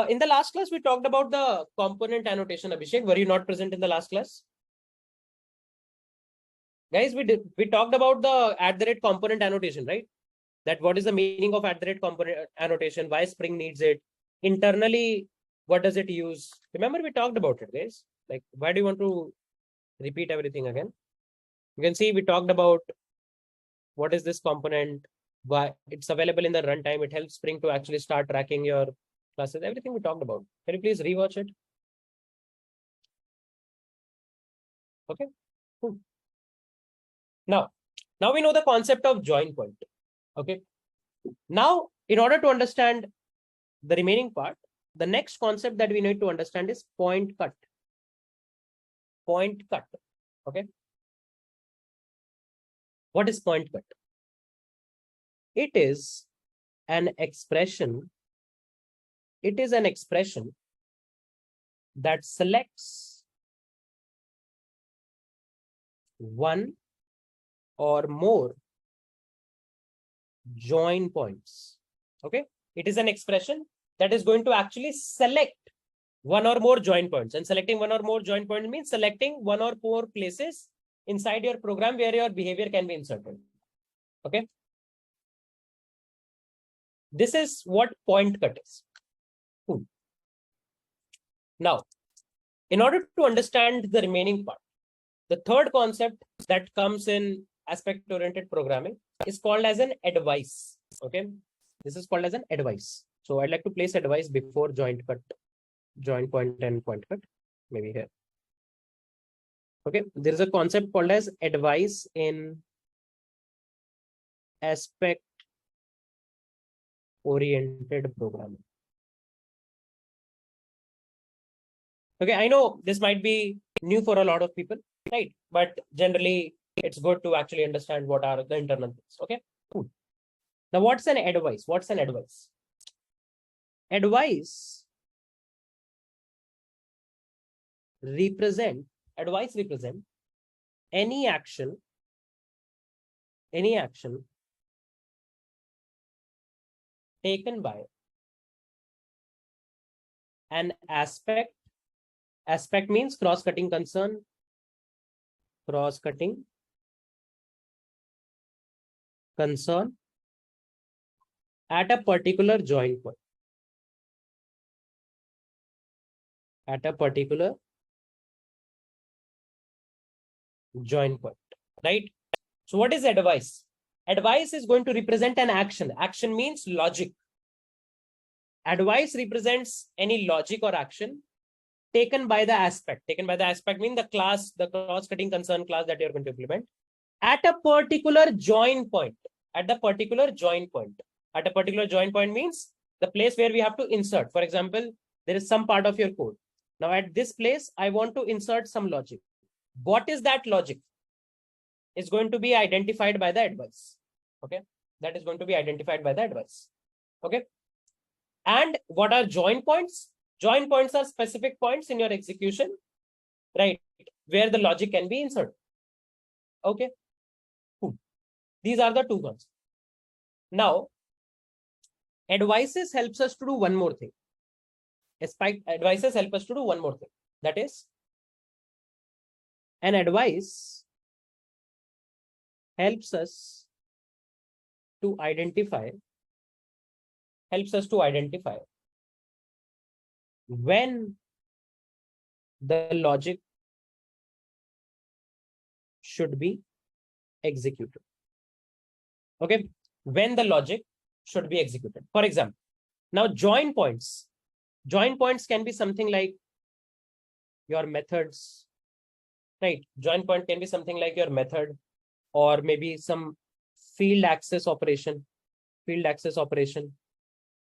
Speaker 1: In the last class, we talked about the component annotation. Abhishek, were you not present in the last class? Guys, we talked about the @component annotation, right? That what is the meaning of @component annotation? Why Spring needs it? Internally, what does it use? Remember, we talked about it, guys. Like, why do you want to repeat everything again? You can see we talked about what is this component, why it's available in the runtime. It helps Spring to actually start tracking your classes, everything we talked about. Can you please rewatch it? Okay, cool. Now we know the concept of join point. Okay. Now, in order to understand the remaining part, the next concept that we need to understand is point cut. Point cut. Okay. What is point cut? It is an expression. It is an expression that selects one or more join points. Okay. It is an expression that is going to actually select one or more join points. And selecting one or more join points means selecting one or more places inside your program where your behavior can be inserted. Okay. This is what point cut is. Cool. Now, in order to understand the remaining part, the third concept that comes in aspect-oriented programming is called as an advice. Okay. This is called as an advice. So I'd like to place advice before join point and point cut, maybe here. Okay. There is a concept called as advice in aspect-oriented programming. Okay. I know this might be new for a lot of people, right? But generally, it's good to actually understand what are the internal things. Okay. Cool. Now, what's an advice? What's an advice? Advice represent any action taken by an aspect. Aspect means cross-cutting concern. Cross-cutting concern at a particular join point. At a particular join point, right? So what is advice? Advice is going to represent an action. Action means logic. Advice represents any logic or action taken by the aspect. Taken by the aspect means the class, the cross-cutting concern class that you're going to implement at a particular join point. At the particular join point. At a particular join point means the place where we have to insert. For example, there is some part of your code. Now at this place, I want to insert some logic. What is that logic? Is going to be identified by the advice. Okay. That is going to be identified by the advice. Okay. And what are join points? Join points are specific points in your execution, right? Where the logic can be inserted. Okay. Cool. These are the two ones. Now, advices helps us to do one more thing. Advices help us to do one more thing. That is, an advice helps us to identify when the logic should be executed. Okay, when the logic should be executed. For example, now join points can be something like your methods, right? Join point can be something like your method, or maybe some field access operation,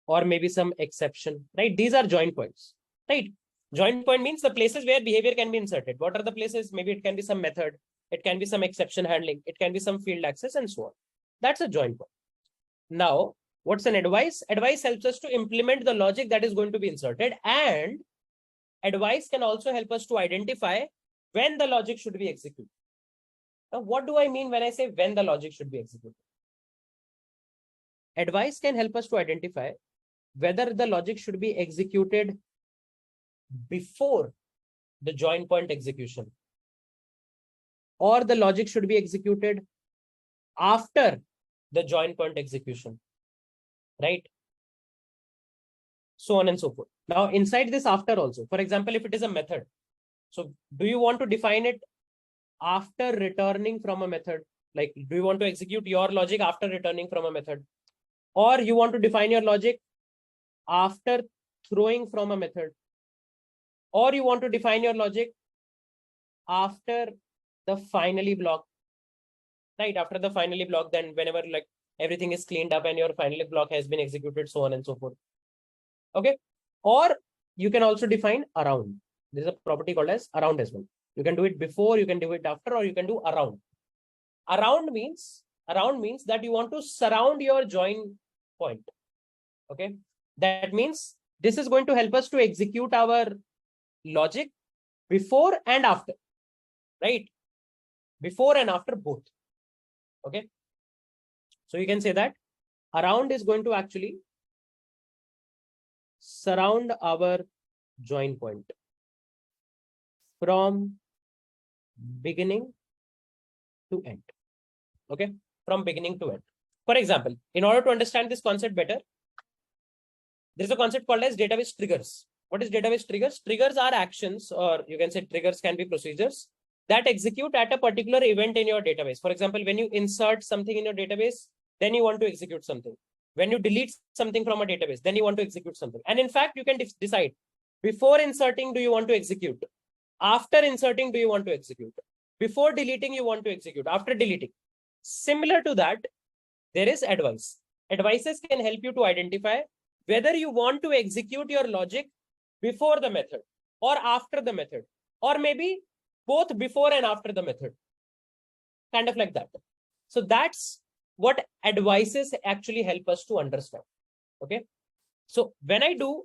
Speaker 1: or maybe some exception, right? These are join points, right? Join point means the places where behavior can be inserted. What are the places? Maybe it can be some method, it can be some exception handling, it can be some field access, and so on. That's a join point. Now, what's an advice? Advice helps us to implement the logic that is going to be inserted, and advice can also help us to identify when the logic should be executed. Now, what do I mean when I say when the logic should be executed? Advice can help us to identify whether the logic should be executed before the join point execution, or the logic should be executed after the join point execution, right? So on and so forth. Now, inside this after also, for example, if it is a method, so do you want to define it after returning from a method? Like, do you want to execute your logic after returning from a method? Or you want to define your logic after throwing from a method? Or you want to define your logic after the finally block, right? After the finally block, then whenever like everything is cleaned up and your finally block has been executed, so on and so forth. Okay. Or you can also define around. There's a property called as around as well. You can do it before, you can do it after, or you can do around. Around means that you want to surround your join point. Okay. That means this is going to help us to execute our logic before and after, right? Before and after both. Okay. So you can say that around is going to actually surround our join point from beginning to end. Okay. From beginning to end. For example, in order to understand this concept better, there is a concept called as database triggers. What is database triggers? Triggers are actions, or you can say triggers can be procedures that execute at a particular event in your database. For example, when you insert something in your database, then you want to execute something. When you delete something from a database, then you want to execute something. And in fact, you can decide before inserting, do you want to execute? After inserting, do you want to execute? Before deleting, you want to execute. After deleting. Similar to that, there is advice. Advices can help you to identify whether you want to execute your logic before the method or after the method, or maybe both before and after the method. Kind of like that. So that's what advices actually help us to understand. Okay. So when I do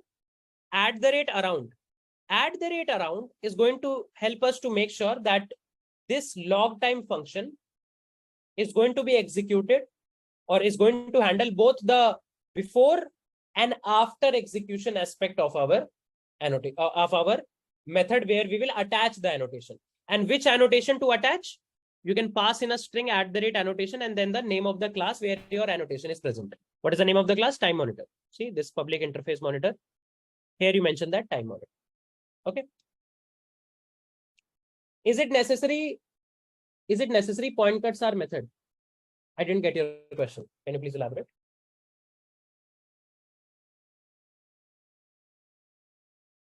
Speaker 1: @around is going to help us to make sure that this log time function is going to be executed, or is going to handle both the before and after execution aspect of our method, where we will attach the annotation. And which annotation to attach? You can pass in a string @annotation and then the name of the class where your annotation is present. What is the name of the class? Time monitor. See this public interface monitor. Here you mention that time monitor. Okay. Is it necessary point cuts are method? I didn't get your question. Can you please elaborate?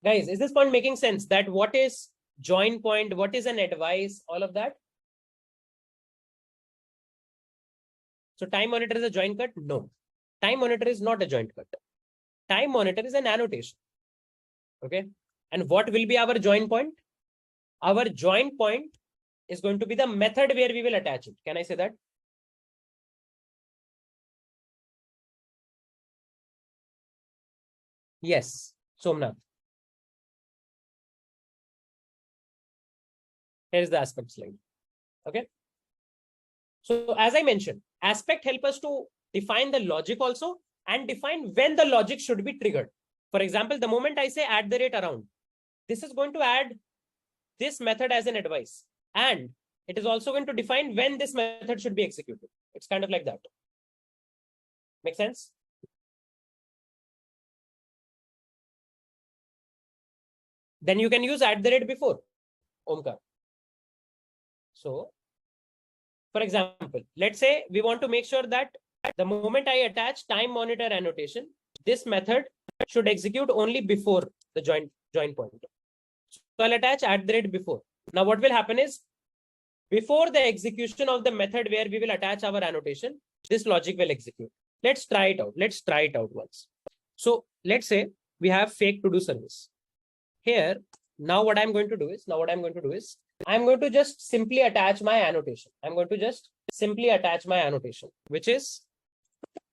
Speaker 1: Guys, is this point making sense? That what is join point, what is an advice, all of that? So time monitor is a join cut? No. Time monitor is not a join cut. Time monitor is an annotation. Okay. And what will be our join point? Our join point is going to be the method where we will attach it. Can I say that? Yes, Somnath. Here's the aspect slide. Okay. So as I mentioned, aspect help us to define the logic also and define when the logic should be triggered. For example, the moment I say @around, this is going to add this method as an advice. And it is also going to define when this method should be executed. It's kind of like that. Make sense? Then you can use @before, Omkar. So, for example, let's say we want to make sure that the moment I attach time monitor annotation, this method should execute only before the join point. So I'll attach @before. Now what will happen is, before the execution of the method where we will attach our annotation, this logic will execute. Let's try it out. Let's try it out once. So let's say we have fake to do service. Here, now what I'm going to do is, I'm going to just simply attach my annotation. I'm going to just simply attach my annotation, which is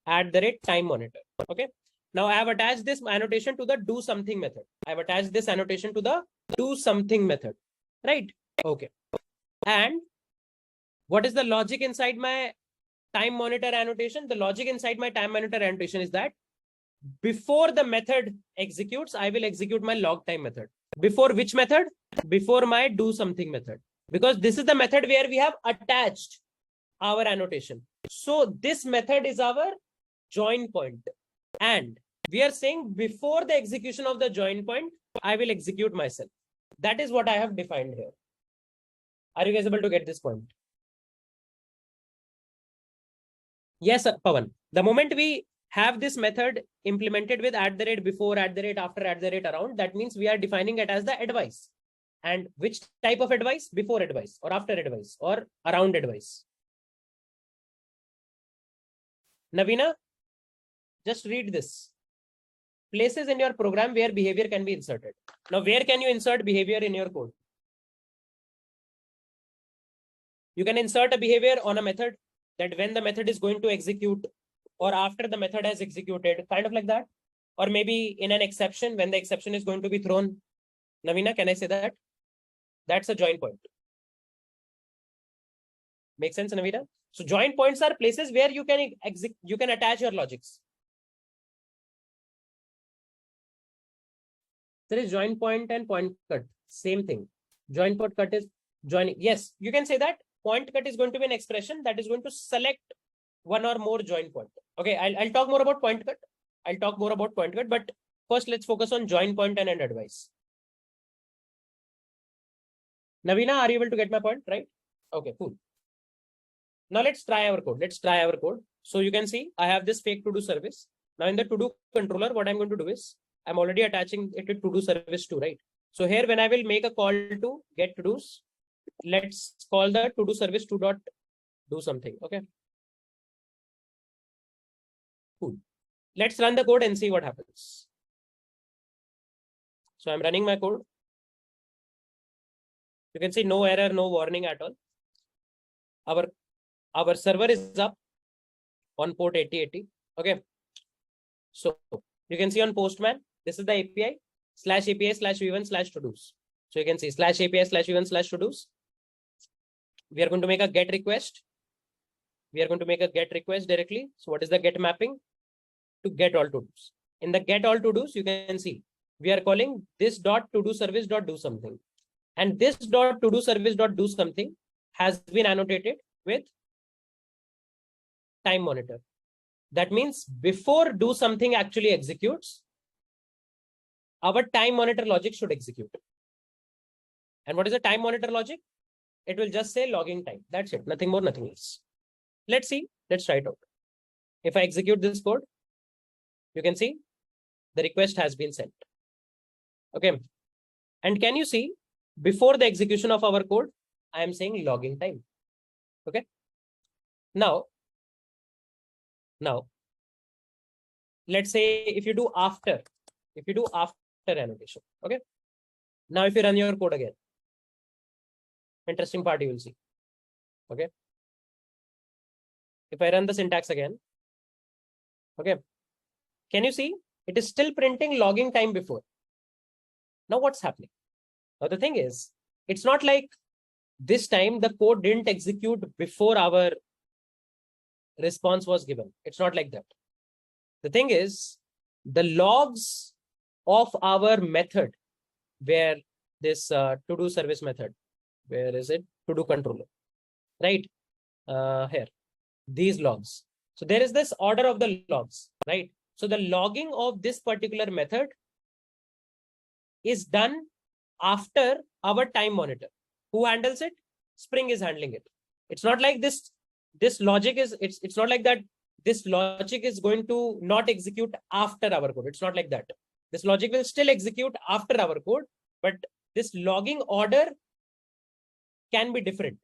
Speaker 1: @time monitor. Okay. Now I have attached this annotation to the do something method. I've attached this annotation to the do something method, right? Okay. And what is the logic inside my time monitor annotation? The logic inside my time monitor annotation is that before the method executes, I will execute my log time method. Before which method? Before my do something method. Because this is the method where we have attached our annotation. So this method is our join point. And we are saying before the execution of the join point, I will execute myself. That is what I have defined here. Are you guys able to get this point? Yes, Pawan. The moment we have this method implemented with @before, @after, @around, that means we are defining it as the advice. And which type of advice? Before advice, or after advice, or around advice. Navina, just read this. Places in your program where behavior can be inserted. Now, where can you insert behavior in your code? You can insert a behavior on a method, that when the method is going to execute, or after the method has executed, kind of like that. Or maybe in an exception, when the exception is going to be thrown. Navina, can I say that? That's a join point. Make sense, Navina? So join points are places where you can attach your logics. There is join point and point cut. Same thing. Join point cut is joining. Yes, you can say that. Point cut is going to be an expression that is going to select one or more join point. Okay, I'll talk more about point cut. But first let's focus on join point and end advice. Navina, are you able to get my point? Right? Okay, cool. Now let's try our code. So you can see I have this fake to do service. Now in the to do controller, what I'm going to do is I'm already attaching it to do service 2, right? So here when I will make a call to get to do's, let's call the to do service 2 dot do something. Okay. Cool. Let's run the code and see what happens. So I'm running my code. You can see no error, no warning at all. Our server is up on port 8080. Okay. So you can see on Postman, this is the API /API/v1/todos. So you can see /API/v1/todos. We are going to make a get request. Directly. So what is the get mapping? To get all to-dos. In the get all to-dos, you can see we are calling this dot to do service dot do something. And this dot to do service dot do something has been annotated with time monitor. That means before do something actually executes, our time monitor logic should execute. And what is the time monitor logic? It will just say logging time. That's it. Nothing more, nothing else. Let's see. Let's try it out. If I execute this code, you can see the request has been sent. Okay. And can you see before the execution of our code, I am saying logging time. Okay. Now, let's say if you do after annotation. Okay. Now, if you run your code again, interesting part you will see. Okay. If I run the syntax again, okay. Can you see it is still printing logging time before? Now what's happening? Now the thing is, it's not like this time the code didn't execute before our response was given. It's not like that. The thing is, the logs of our method, where this to-do service method, where is it? To-do controller, right? Here, these logs. So there is this order of the logs, right? So the logging of this particular method is done after our time monitor. Who handles it? Spring is handling it. It's not like this logic is, it's not like that this logic is going to not execute after our code. It's not like that. This logic will still execute after our code, but this logging order can be different.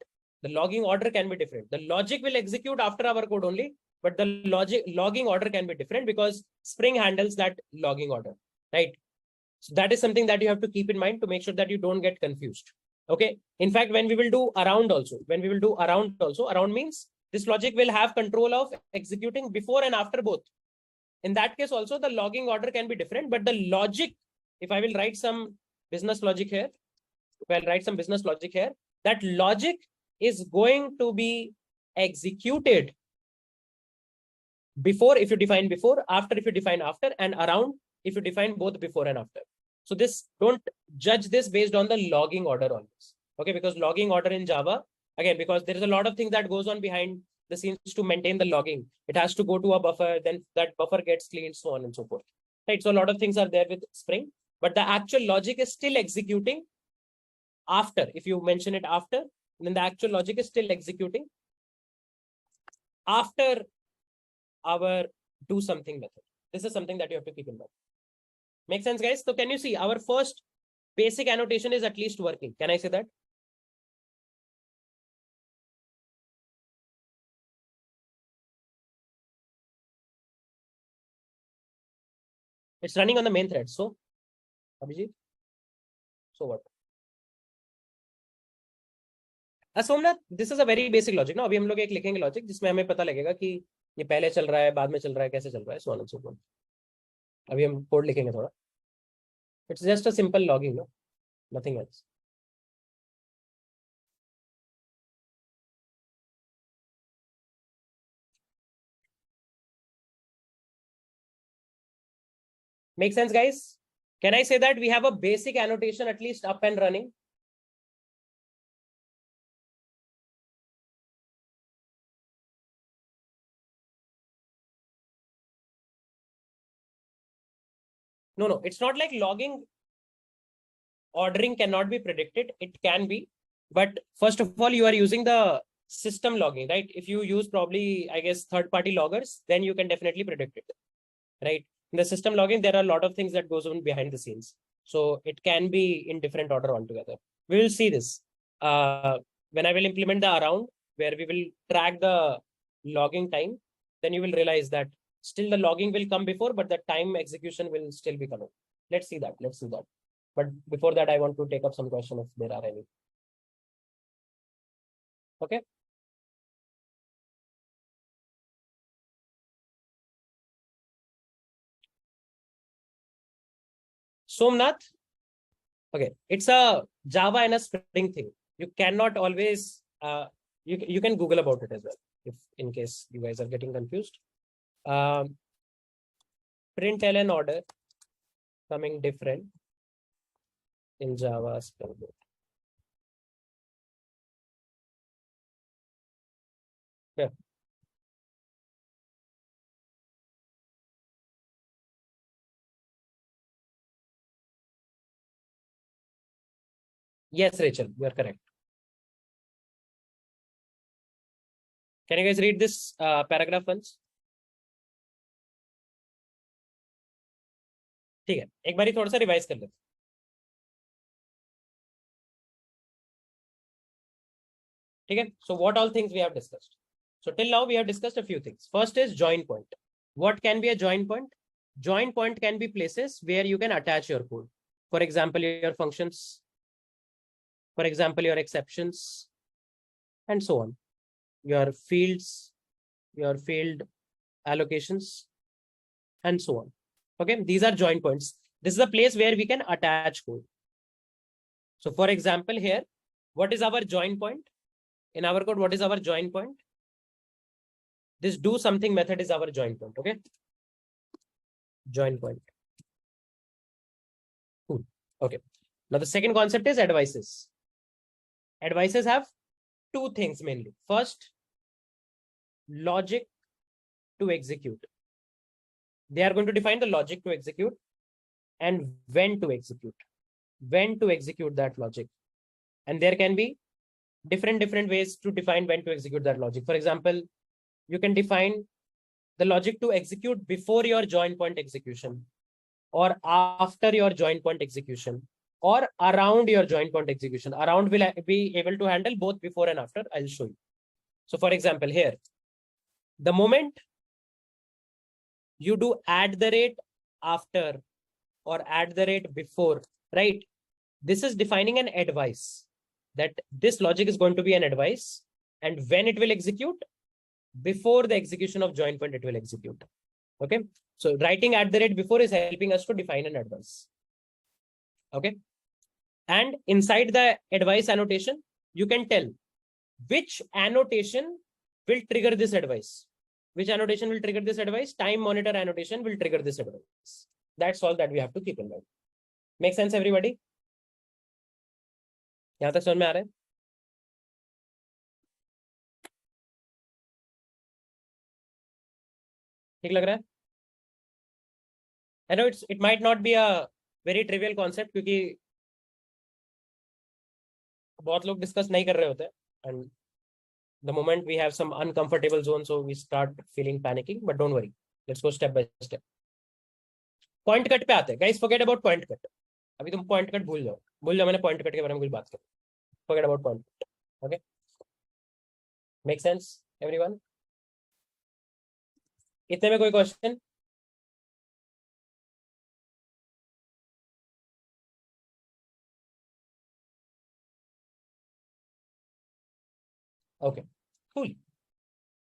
Speaker 1: The logging order can be different. The logic will execute after our code only, but the logging order can be different because Spring handles that logging order, right? So that is something that you have to keep in mind to make sure that you don't get confused. Okay. In fact, when we will do around also, around means this logic will have control of executing before and after both. In that case also, the logging order can be different, but the logic, if I will write some business logic here, that logic is going to be executed before if you define before, after if you define after, and around if you define both before and after. So this, don't judge this based on the logging order on this. Okay, because logging order in Java, again, because there is a lot of things that goes on behind the scenes to maintain the logging. It has to go to a buffer, then that buffer gets cleaned, so on and so forth. Right. So a lot of things are there with Spring, but the actual logic is still executing after. If you mention it after, then the actual logic is still executing after our do something method. This is something that you have to keep in mind. Make sense, guys? So can you see our first basic annotation is at least working? Can I say that? It's running on the main thread. So, Abhijit, so what? Somnath, this is a very basic logic. ना अभी हम लोग एक लिखेंगे logic जिसमें हमें पता लगेगा कि ये पहले चल रहा है, बाद में चल रहा है, कैसे चल रहा है, so on and so forth. अभी हम कोड लिखेंगे थोड़ा. It's just a simple logging, no, nothing else. Make sense, guys? Can I say that we have a basic annotation at least up and running? No, it's not like logging ordering cannot be predicted. It can be, but first of all, you are using the system logging, right? If you use probably, I guess, third-party loggers, then you can definitely predict it, right? In the system logging, there are a lot of things that goes on behind the scenes. So it can be in different order altogether. We will see this when I will implement the around, where we will track the logging time. Then you will realize that still the logging will come before, but the time execution will still be coming. Let's see that. But before that, I want to take up some questions if there are any. Okay. Somnath. Okay, it's a Java and a Spring thing. You cannot always, you can Google about it as well, if in case you guys are getting confused. Println order coming different in Java Spring Boot. Yeah. Yes, Rachel, you are correct. Can you guys read this paragraph once? ठीक है, एक बारी थोड़ा सा revise कर लेते. ठीक है, so what all things we have discussed? So till now we have discussed a few things. First is join point. What can be a join point? Join point can be places where you can attach your code. For example, your functions, for example, your exceptions, and so on. Your fields, your field allocations, and so on. Okay, these are join points. This is a place where we can attach code. So for example, here, What is our join point? In our code, what is our join point? This do something method is our join point. Okay. Join point. Cool. Okay. Now the second concept is advices. Advices have two things mainly. First, logic to execute. They are going to define the logic to execute and when to execute. When to execute that logic. And there can be different ways to define when to execute that logic. For example, you can define the logic to execute before your join point execution, or after your join point execution, or around your join point execution. Around will be able to handle both before and after. I'll show you. So for example, here, the moment you do @ after or @ before, right? This is defining an advice that this logic is going to be an advice, and when it will execute, before the execution of join point, it will execute. Okay. So writing @ before is helping us to define an advice. Okay. And inside the advice annotation, you can tell which annotation will trigger this advice. Which annotation will trigger this advice? Time monitor annotation will trigger this advice. That's all that we have to keep in mind. Make sense, everybody? यहाँ तक समझ में आ रहा है? ठीक लग रहा है? I know it might not be a very trivial concept क्योंकि बहुत लोग डिस्कस नहीं कर रहे होते and the moment we have some uncomfortable zone, so we start feeling panicking, but don't worry, let's go step by step. Point cut पे आते हैं. Guys, forget about point cut. अभी तुम point cut भूल जाओ मैंने point cut के बारे में कुछ बात करी. Forget about point cut. Okay, make sense, everyone? इतने में कोई question? Okay, cool.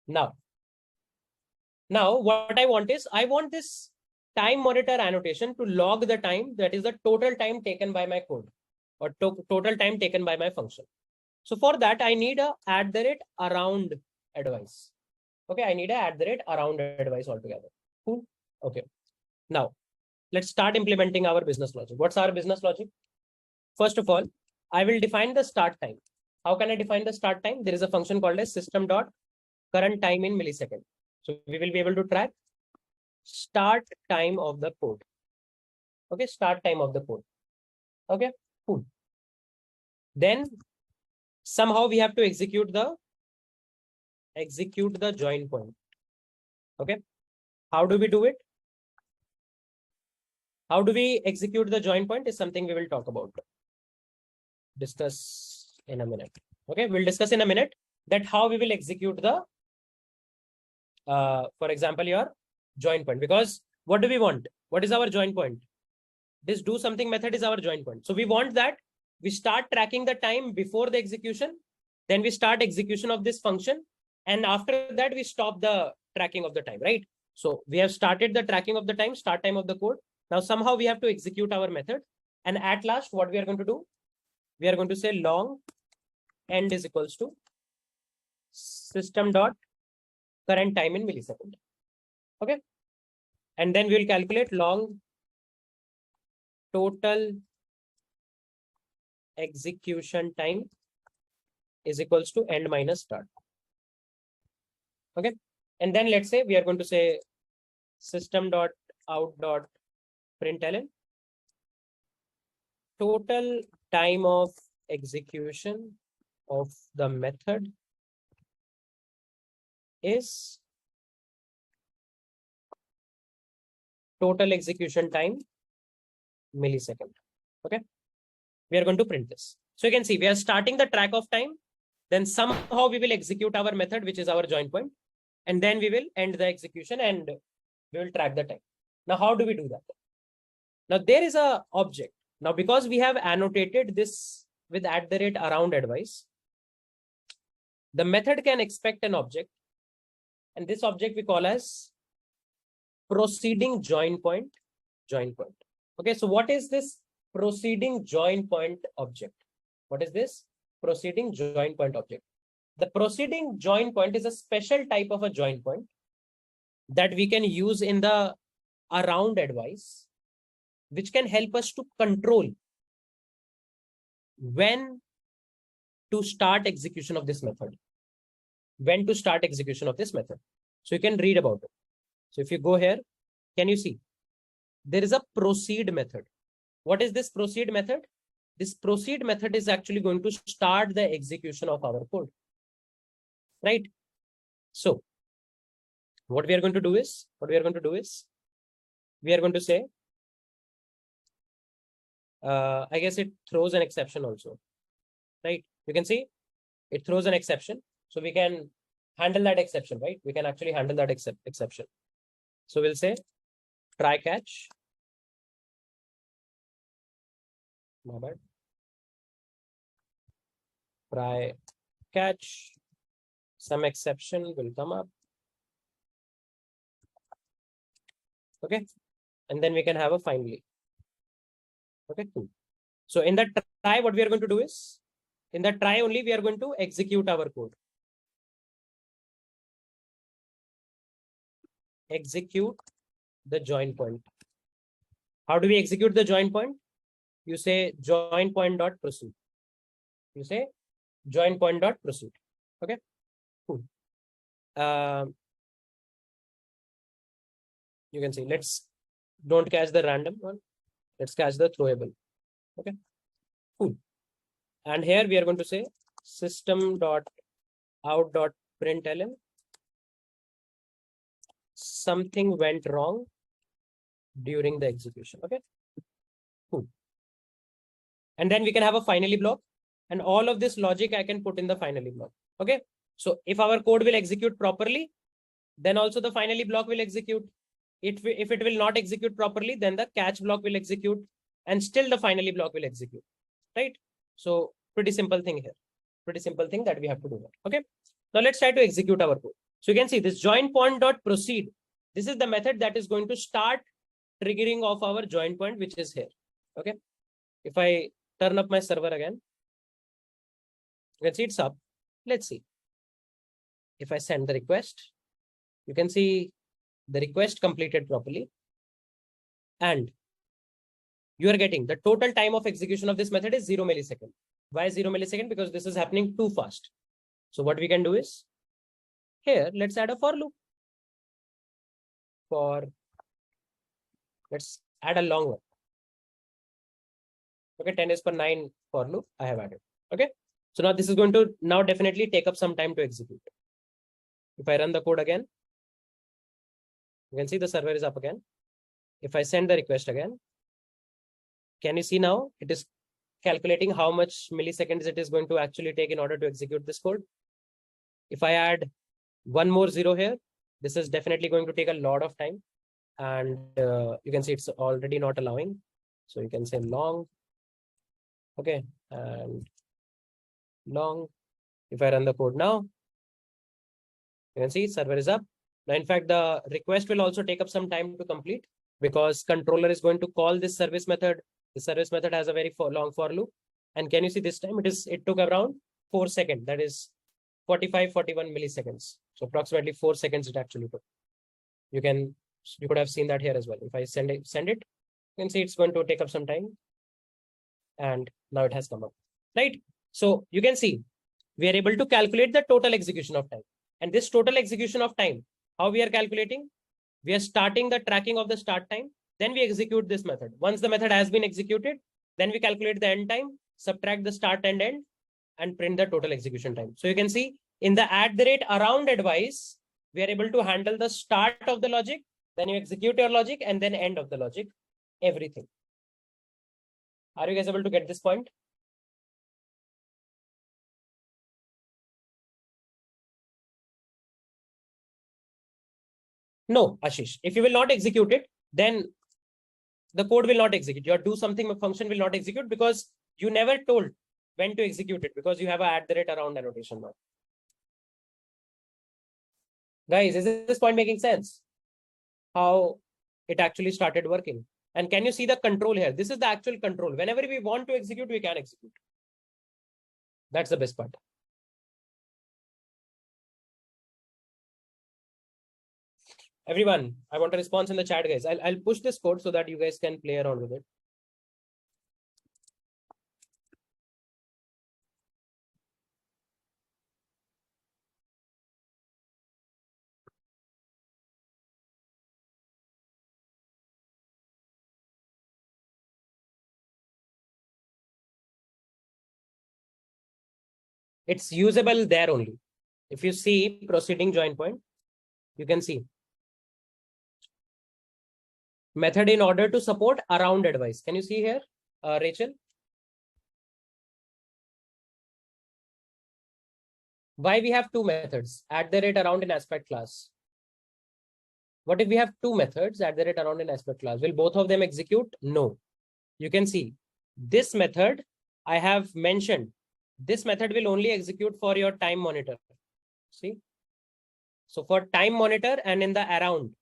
Speaker 1: Now what I want is, I want this time monitor annotation to log the time, that is the total time taken by my code, or total time taken by my function. So for that, I need a @around advice. Okay, I need a @around advice altogether. Cool. Okay. Now let's start implementing our business logic. What's our business logic? First of all, I will define the start time. How can I define the start time? There is a function called as system.current time in millisecond. So we will be able to track start time of the code. Okay, start time of the code. Okay, cool. Then somehow we have to execute the join point. Okay, how do we do it? How do we execute the join point is something we will talk about. Discuss in a minute. Okay, we'll discuss in a minute that how we will execute the for example, your join point. Because what do we want? What is our join point? This do something method is our join point. So we want that we start tracking the time before the execution, then we start execution of this function, and after that we stop the tracking of the time, right? So we have started the tracking of the time, start time of the code. Now somehow we have to execute our method, and at last what we are going to do? We are going to say long end is equals to system.current time in millisecond. Okay, and then we will calculate long total execution time is equals to end minus start. Okay, and then let's say we are going to say system.out.println total time of execution of the method is total execution time millisecond. Okay, we are going to print this. So you can see we are starting the track of time, then somehow we will execute our method, which is our join point, and then we will end the execution and we will track the time. Now how do we do that? Now there is a object. Now because we have annotated this with @around advice, the method can expect an object, and this object we call as proceeding join point. Okay, so what is this proceeding join point object? What is this? proceeding join point object. The proceeding join point is a special type of a join point that we can use in the around advice, which can help us to control when to start execution of this method. When to start execution of this method. So you can read about it. So if you go here, can you see? There is a proceed method. What is this proceed method? This proceed method is actually going to start the execution of our code. Right? So what we are going to do is, we are going to say, I guess it throws an exception also. Right? You can see it throws an exception. So we can handle that exception, right? We can actually handle that exception. So we'll say try catch. My bad. Try catch. Some exception will come up. Okay. And then we can have a finally. Okay, cool. So in that try, what we are going to do is, in that try only, we are going to execute our code. Execute the join point. How do we execute the join point? You say join point dot proceed. You say join point dot proceed. Okay, cool. You can see, let's don't catch the random one. Let's catch the throwable. Okay, cool. And here we are going to say system dot out dot println. Something went wrong during the execution. Okay, cool. And then we can have a finally block, and all of this logic I can put in the finally block. Okay, so if our code will execute properly, then also the finally block will execute. If it will not execute properly, then the catch block will execute, and still the finally block will execute. Right? So pretty simple thing here. Pretty simple thing that we have to do. Okay. Now let's try to execute our code. So you can see this join point dot proceed. This is the method that is going to start triggering of our join point, which is here. Okay. If I turn up my server again, you can see it's up. Let's see. If I send the request, you can see the request completed properly. And you are getting the total time of execution of this method is 0 millisecond. Why 0 millisecond? Because this is happening too fast. So what we can do is, here, let's add a for loop. Let's add a long one. Okay, 10 is per 9 for loop I have added. Okay, so now this is going to now definitely take up some time to execute. If I run the code again, you can see the server is up again. If I send the request again, can you see now it is calculating how much milliseconds it is going to actually take in order to execute this code? If I add one more zero here, this is definitely going to take a lot of time. And you can see it's already not allowing. So you can say long. Okay, and long. If I run the code now, you can see server is up. Now, in fact, the request will also take up some time to complete because controller is going to call this service method. The service method has a very long for loop. And can you see this time it took around 4 seconds. That is 45, 41 milliseconds. So approximately 4 seconds it actually took. You could have seen that here as well. If I send it, you can see it's going to take up some time. And now it has come up, right? So you can see we are able to calculate the total execution of time. And this total execution of time, how we are calculating? We are starting the tracking of the start time. Then we execute this method. Once the method has been executed, then we calculate the end time, subtract the start and end, and print the total execution time. So you can see in the @around advice, we are able to handle the start of the logic, then you execute your logic, and then end of the logic, everything. Are you guys able to get this point? No, Ashish. If you will not execute it, then the code will not execute. Your do something function will not execute because you never told when to execute it because you have a @around annotation now. Guys, is this point making sense? How it actually started working? And can you see the control here? This is the actual control. Whenever we want to execute, we can execute. That's the best part. Everyone, I want a response in the chat, guys. I'll push this code so that you guys can play around with it. It's usable there only. If you see proceeding join point, you can see method in order to support around advice. Can you see here, Rachel? Why we have two methods, @around and aspect class? What if we have two methods, @around and aspect class? Will both of them execute? No. You can see this method I have mentioned. This method will only execute for your time monitor. See? So for time monitor and in the around.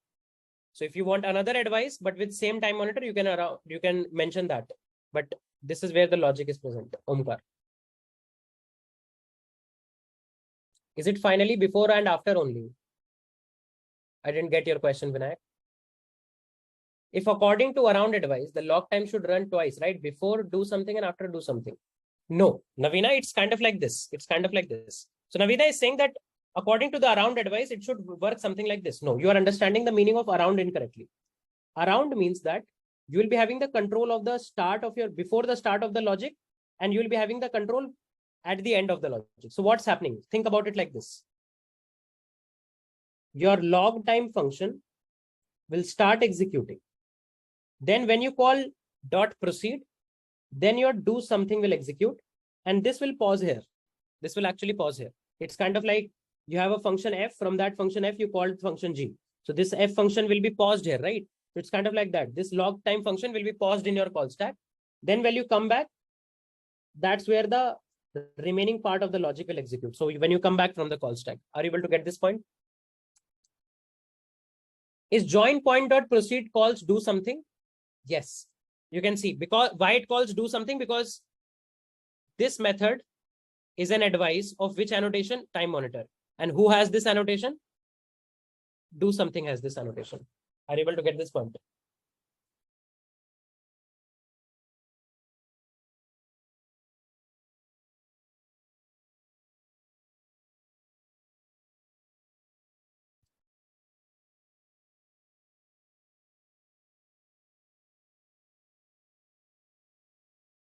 Speaker 1: So if you want another advice, but with same time monitor, you can mention that. But this is where the logic is present. Omkar. Is it finally before and after only? I didn't get your question, Vinayak. If according to around advice, the log time should run twice, right? Before do something and after do something. No, Navina, it's kind of like this. It's kind of like this. So Navina is saying that according to the around advice, it should work something like this. No, you are understanding the meaning of around incorrectly. Around means that you will be having the control of the start of your, before the start of the logic, and you will be having the control at the end of the logic. So what's happening? Think about it like this. Your log time function will start executing. Then when you call dot proceed, then your do something will execute, and this will pause here. This will actually pause here. It's kind of like you have a function f, from that function f, you called function g. So this f function will be paused here, right? So it's kind of like that. This log time function will be paused in your call stack. Then when you come back, that's where the remaining part of the logic will execute. So when you come back from the call stack, are you able to get this point? Is join point dot proceed calls do something? Yes. You can see because why it calls do something, because this method is an advice of which annotation? Time monitor. And who has this annotation? Do something has this annotation. Are you able to get this point?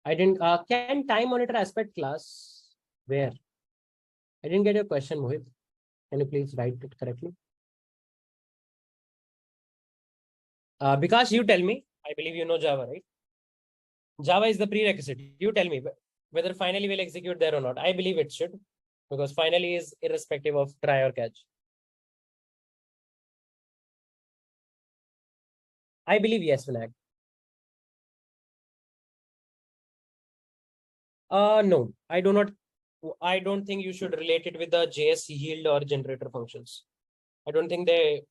Speaker 1: I didn't, can time monitor aspect class? Where? I didn't get your question, Mohit. Can you please write it correctly? Because you tell me, I believe you know Java, right? Java is the prerequisite. You tell me whether finally will execute there or not. I believe it should, because finally is irrespective of try or catch. I believe yes, Vinayak. No, I do not. I don't think you should relate it with the JS yield or generator functions. I don't think they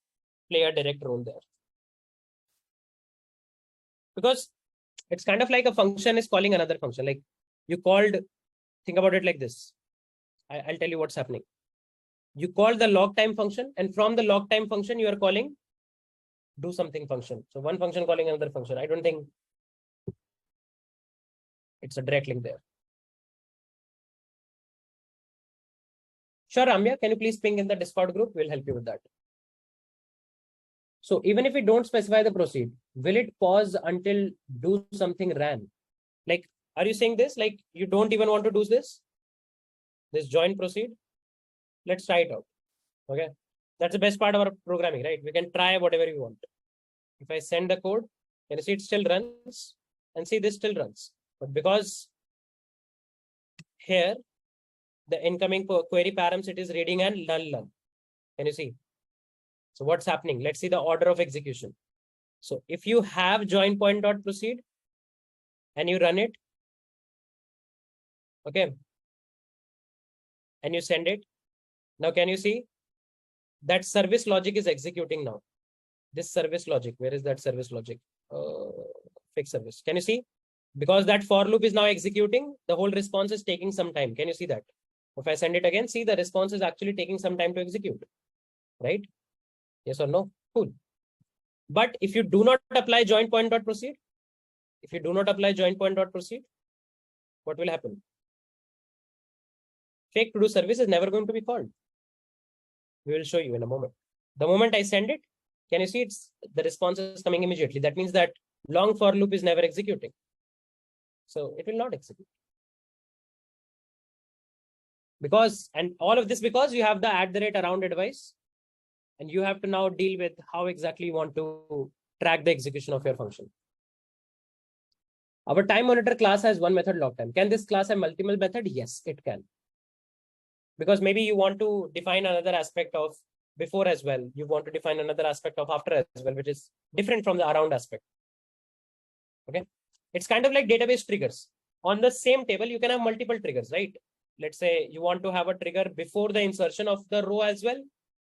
Speaker 1: play a direct role there. Because it's kind of like a function is calling another function. Like you called, think about it like this. I'll tell you what's happening. You call the log time function, and from the log time function, you are calling do something function. So one function calling another function. I don't think it's a direct link there. Sure, Ramya, can you please ping in the Discord group? We'll help you with that. So even if we don't specify the proceed, will it pause until do something ran? Like, are you saying this? Like you don't even want to do this? This join proceed? Let's try it out. Okay. That's the best part of our programming, right? We can try whatever we want. If I send the code, can you see it still runs? And see this still runs. But because here, the incoming query params, it is reading and null. Can you see? So what's happening? Let's see the order of execution. So if you have join point dot proceed and you run it, okay, and you send it. Now, can you see that service logic is executing now? This service logic, where is that service logic? Fix service. Can you see? Because that for loop is now executing, the whole response is taking some time. Can you see that? If I send it again, see the response is actually taking some time to execute, right? Yes or no? Cool. But if you do not apply join point dot proceed, if you do not apply join point dot proceed, what will happen? Fake to do service is never going to be called. We will show you in a moment. The moment I send it, can you see it's the response is coming immediately? That means that long for loop is never executing. So it will not execute. Because, and all of this because you have the @ advice, and you have to now deal with how exactly you want to track the execution of your function. Our time monitor class has one method log time. Can this class have multiple method? Yes, it can. Because maybe you want to define another aspect of before as well. You want to define another aspect of after as well, which is different from the around aspect. Okay. It's kind of like database triggers. On the same table, you can have multiple triggers, right? Let's say you want to have a trigger before the insertion of the row as well,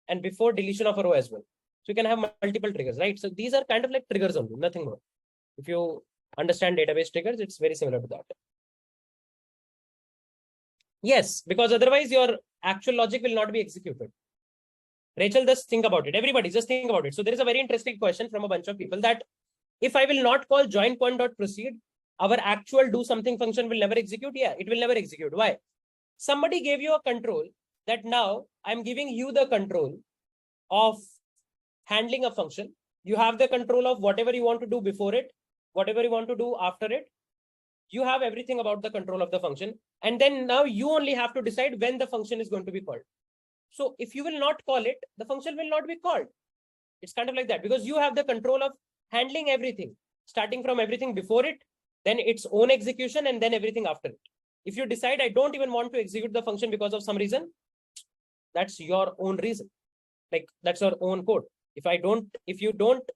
Speaker 1: and before deletion of a row as well. So you can have multiple triggers, right? So these are kind of like triggers only, nothing more. If you understand database triggers, it's very similar to that. Yes, because otherwise your actual logic will not be executed. Rachel, just think about it. Everybody, just think about it. So there is a very interesting question from a bunch of people that if I will not call join point dot proceed, our actual do something function will never execute. Yeah, it will never execute. Why? Somebody gave you a control that now I'm giving you the control of handling a function. You have the control of whatever you want to do before it, whatever you want to do after it. You have everything about the control of the function. And then now you only have to decide when the function is going to be called. So if you will not call it, the function will not be called. It's kind of like that because you have the control of handling everything, starting from everything before it, then its own execution, and then everything after it. If you decide I don't even want to execute the function because of some reason, that's your own reason. Like that's your own code. If you don't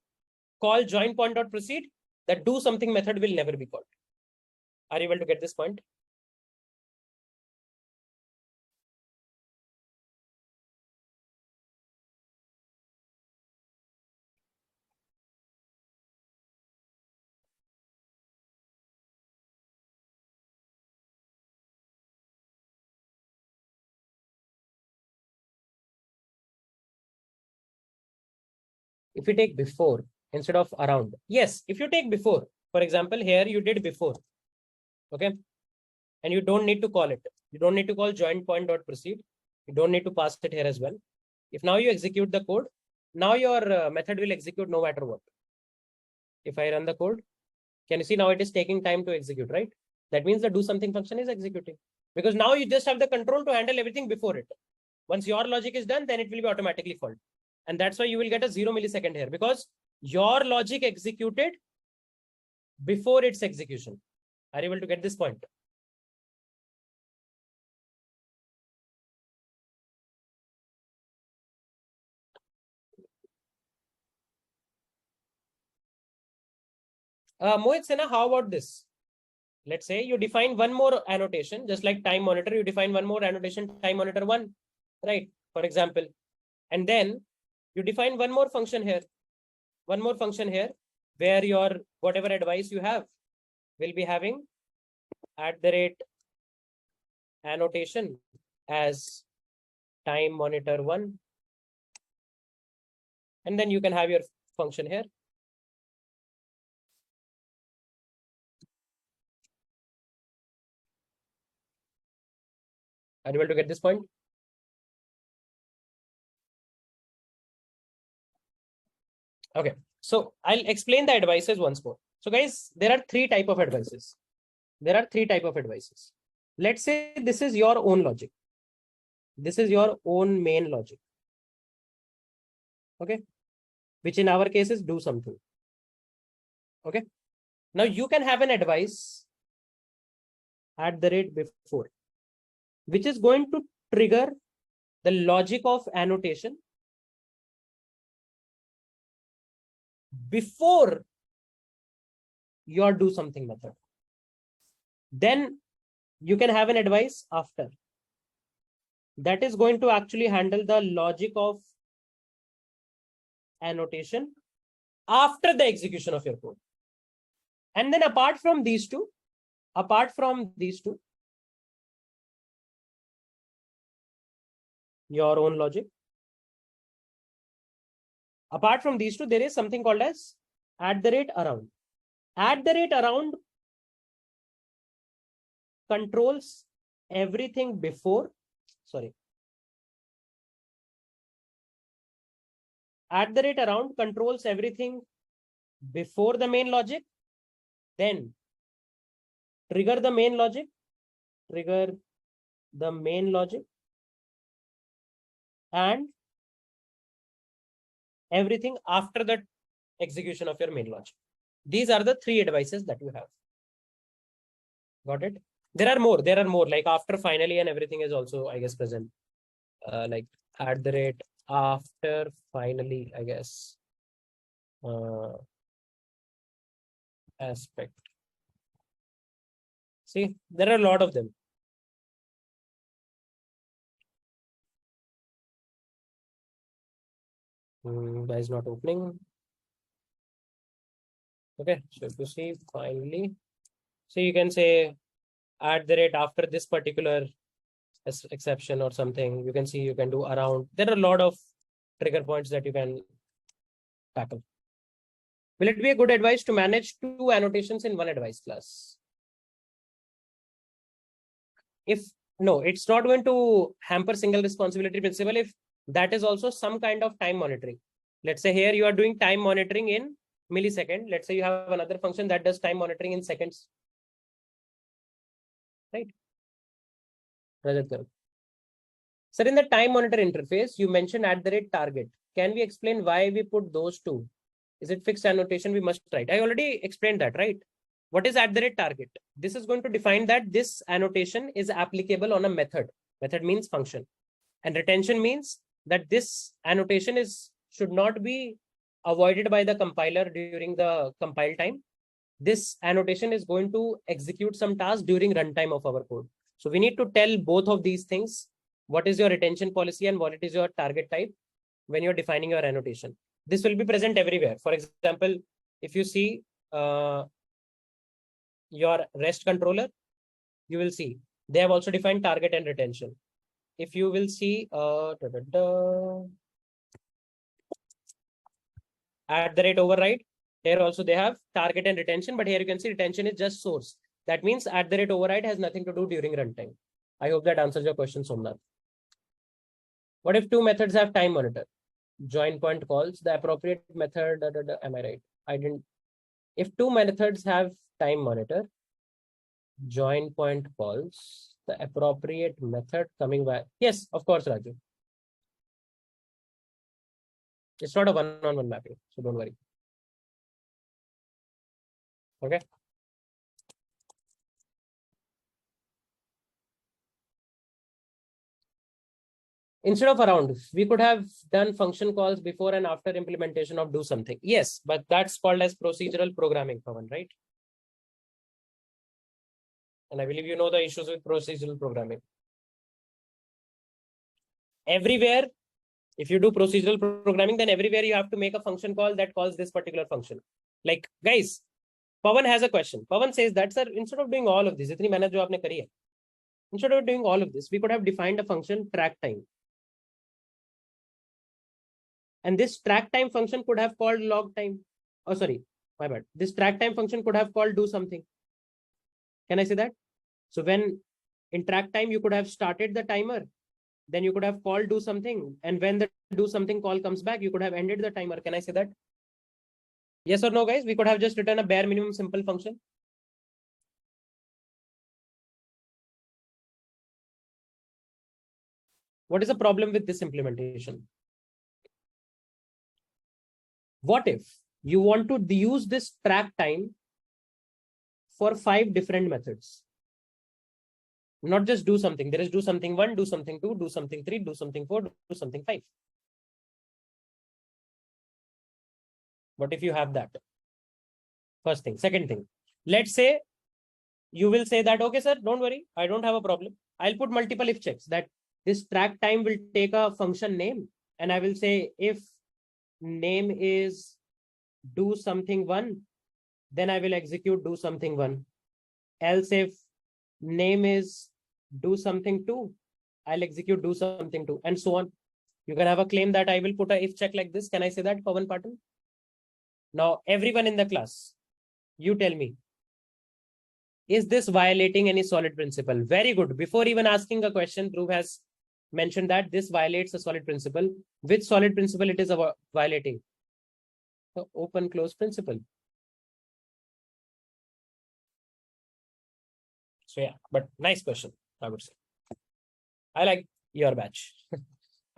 Speaker 1: call join point dot proceed, that do something method will never be called. Are you able to get this point? If you take before instead of around, yes, if you take before, for example, here you did before, okay, and you don't need to call it. You don't need to call join point dot proceed. You don't need to pass it here as well. If now you execute the code, now your method will execute no matter what. If I run the code, can you see now it is taking time to execute, right? That means the do something function is executing because now you just have the control to handle everything before it. Once your logic is done, then it will be automatically called. And that's why you will get a 0 millisecond here because your logic executed before its execution. Are you able to get this point? Mohit Sinha, how about this? Let's say you define one more annotation, just like time monitor, you define one more annotation, time monitor 1, right? For example, and then you define one more function here, where your whatever advice you have will be having @annotation as time monitor 1. And then you can have your function here. Are you able to get this point? Okay, so I'll explain the advices once more. So guys, there are three types of advices. Let's say this is your own logic. This is your own main logic. Okay, which in our case is do something. Okay, now you can have an advice @before, which is going to trigger the logic of annotation before your do something method. Then you can have an advice after that is going to actually handle the logic of annotation after the execution of your code. And then apart from these two, Apart from these two, your own logic. Apart from these two, there is something called as @around. @around controls everything before, sorry. @around controls everything before the main logic, then trigger the main logic, and everything after the execution of your main logic. These are the three advices that you have. Got it? There are more. Like after finally and everything is also, I guess, present. Like @after finally, I guess. Aspect. See, there are a lot of them. Why is not opening? Okay, so if you see finally, so you can say @after this particular exception or something. You can see you can do around. There are a lot of trigger points that you can tackle. Will it be a good advice to manage two annotations in one advice class? If no, it's not going to hamper single responsibility principle if that is also some kind of time monitoring. Let's say here you are doing time monitoring in millisecond. Let's say you have another function that does time monitoring in seconds. Right? Rajat, sir, in the time monitor interface, you mentioned @target. Can we explain why we put those two? Is it fixed annotation we must write? I already explained that, right? What is @target? This is going to define that this annotation is applicable on a method. Method means function. And retention means that this annotation should not be avoided by the compiler during the compile time. This annotation is going to execute some task during runtime of our code. So we need to tell both of these things. What is your retention policy and what is your target type when you're defining your annotation? This will be present everywhere. For example, if you see your REST controller, you will see they have also defined target and retention. If you will see @override, here also they have target and retention, but here you can see retention is just source. That means @override has nothing to do during runtime. I hope that answers your question, Somnath. What if two methods have time monitor? Join point calls, the appropriate method, am I right? I didn't. If two methods have time monitor, join point calls, the appropriate method coming back. Yes, of course, Raju. It's not a one-on-one mapping, so don't worry. Okay. Instead of around, we could have done function calls before and after implementation of do something. Yes, but that's called as procedural programming, Pawan, right? And I believe you know the issues with procedural programming. Everywhere, if you do procedural programming, then everywhere you have to make a function call that calls this particular function. Like, guys, Pawan has a question. Pawan says that, sir, instead of doing all of this, instead of doing all of this, we could have defined a function track time. And this track time function could have called log time. Oh, sorry, my bad. This track time function could have called do something. Can I say that? So when in track time, you could have started the timer, then you could have called do something. And when the do something call comes back, you could have ended the timer. Can I say that? Yes or no, guys? We could have just written a bare minimum simple function. What is the problem with this implementation? What if you want to use this track time for 5 different methods? Not just do something. There is do something 1, do something 2, do something 3, do something 4, do something 5. What if you have that? First thing. Second thing, let's say you will say that, okay, sir, don't worry, I don't have a problem. I'll put multiple if checks that this track time will take a function name, and I will say if name is do something 1, then I will execute do something 1. Else if name is do something to, I'll execute do something to, and so on. You can have a claim that I will put a if check like this. Can I say that, Pawan Patil? Now, everyone in the class, you tell me, is this violating any solid principle? Very good. Before even asking a question, Dhruv has mentioned that this violates a solid principle. Which solid principle it is violating? The open close principle. So yeah, but nice question, I would say. I like your batch.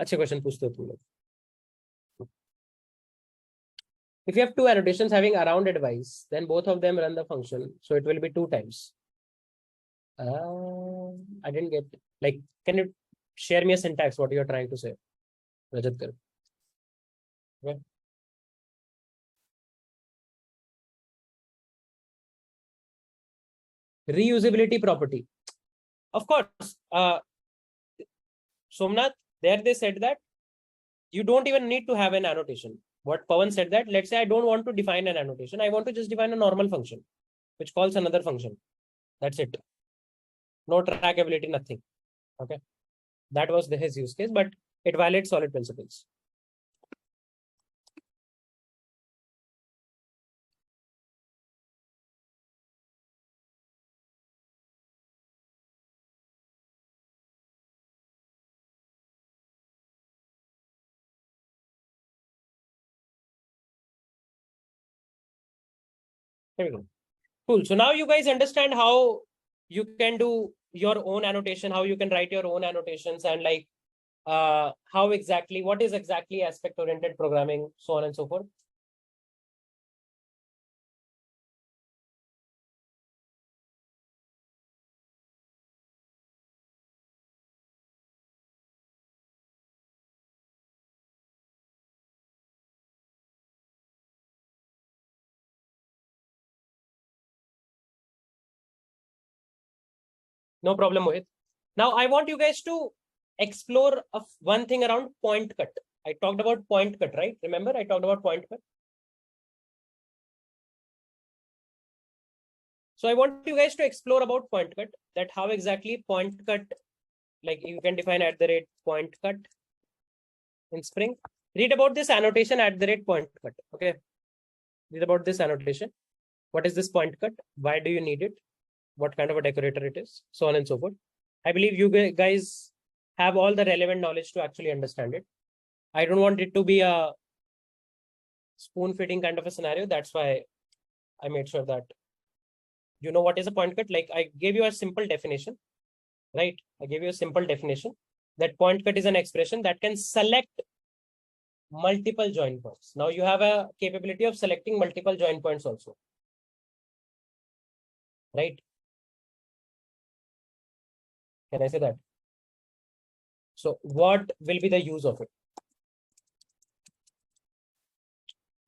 Speaker 1: अच्छे question पूछते हो तुम लोग. If you have two annotations having around advice, then both of them run the function. So it will be 2 times. I didn't get, like, can you share me a syntax, what you're trying to say? Rajat Kar. Okay. Reusability property. Of course, Somnath, there they said that you don't even need to have an annotation. What Pawan said that, let's say I don't want to define an annotation. I want to just define a normal function, which calls another function. That's it. No trackability, nothing. Okay. That was his use case, but it violates solid principles. Here we go. Cool. So now you guys understand how you can do your own annotation, how you can write your own annotations, and like how exactly, what is exactly aspect oriented programming, so on and so forth. No problem with. Now I want you guys to explore one thing around point cut. I talked about point cut, right? Remember, I talked about point cut. So I want you guys to explore about point cut, that how exactly point cut, like you can define @ point cut in Spring. Read about this annotation @ point cut. Okay. Read about this annotation. What is this point cut? Why do you need it? What kind of a decorator it is? So on and so forth. I believe you guys have all the relevant knowledge to actually understand it. I don't want it to be a spoon fitting kind of a scenario. That's why I made sure that you know what is a point cut. Like I gave you a simple definition, right? I gave you a simple definition that point cut is an expression that can select multiple join points. Now you have a capability of selecting multiple join points also, right? Can I say that? So what will be the use of it?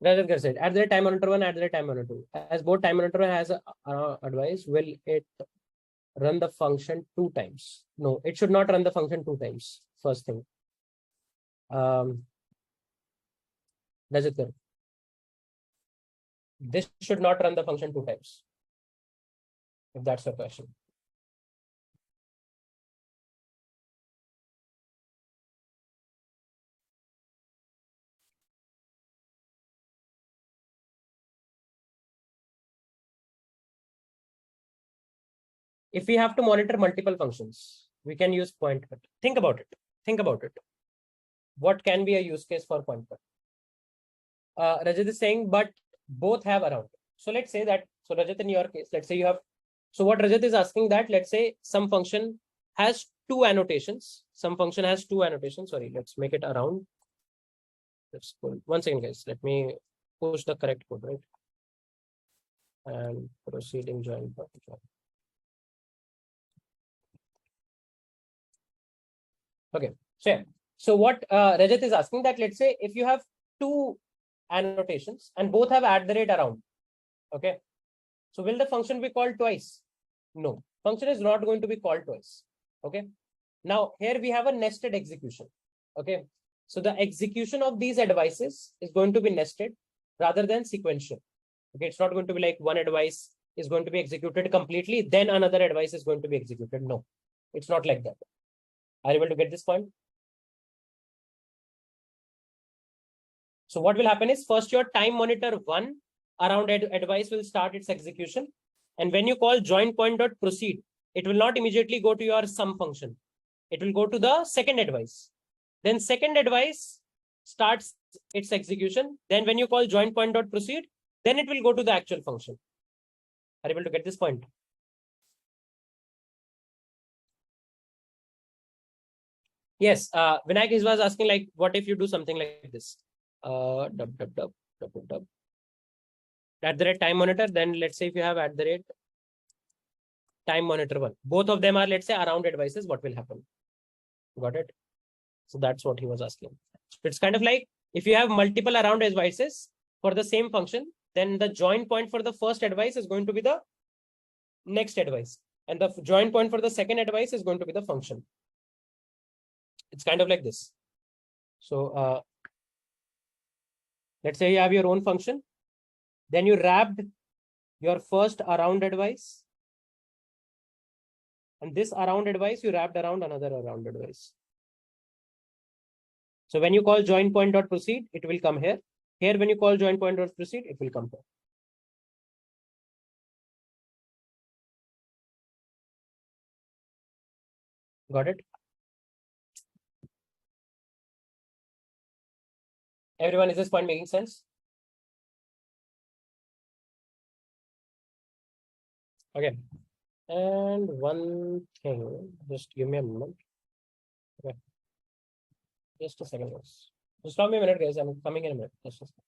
Speaker 1: Rajat said, at the time monitor 1, at the time monitor 2. As both time monitor 1 has advice, will it run the function 2 times? No, it should not run the function 2 times. First thing. Rajat, this should not run the function 2 times. If that's your question. If we have to monitor multiple functions, we can use point cut. Think about it. Think about it. What can be a use case for point cut? Rajat is saying, but both have around. So let's say that, so Rajat, in your case, let's say you have, so what Rajat is asking that, let's say some function has 2 annotations. Some function has 2 annotations. Sorry, let's make it around. Let's go. One second, guys. Let me push the correct code, right? And proceeding join. Okay, so yeah. So what Rajat is asking that, let's say if you have 2 annotations and both have @ around, okay. So will the function be called twice? No, function is not going to be called twice. Okay. Now here we have a nested execution. Okay. So the execution of these advices is going to be nested rather than sequential. Okay. It's not going to be like one advice is going to be executed completely, then another advice is going to be executed. No, it's not like that. Are you able to get this point? So what will happen is first your time monitor 1 around advice will start its execution. And when you call join point dot proceed, it will not immediately go to your sum function. It will go to the second advice. Then second advice starts its execution. Then when you call join point dot proceed, then it will go to the actual function. Are you able to get this point? Yes, Vinayak was asking like, what if you do something like this? Dub, dub, dub, dub, dub, dub. At the rate time monitor, then let's say if you have at the rate time monitor 1, both of them are, let's say, around advices, what will happen? Got it? So that's what he was asking. It's kind of like if you have multiple around advices for the same function, then the join point for the first advice is going to be the next advice. And the join point for the second advice is going to be the function. It's kind of like this. So let's say you have your own function. Then you wrapped your first around advice. And this around advice, you wrapped around another around advice. So when you call join point dot proceed, it will come here. Here, when you call join point dot proceed, it will come here. Got it? Everyone, is this point making sense? Okay. And one thing, just give me a moment. Okay. Just a second, guys. Just allow me a minute, guys. I'm coming in a minute. Just a second.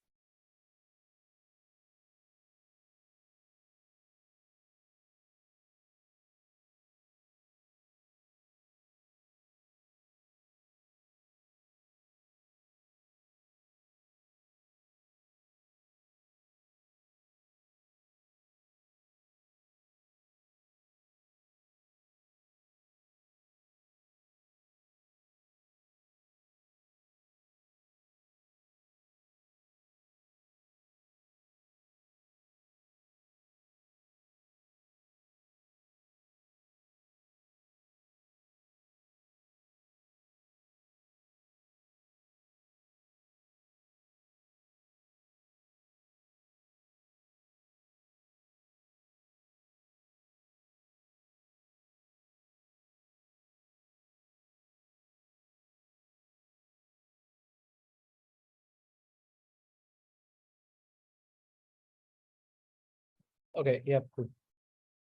Speaker 1: Okay, yep, good.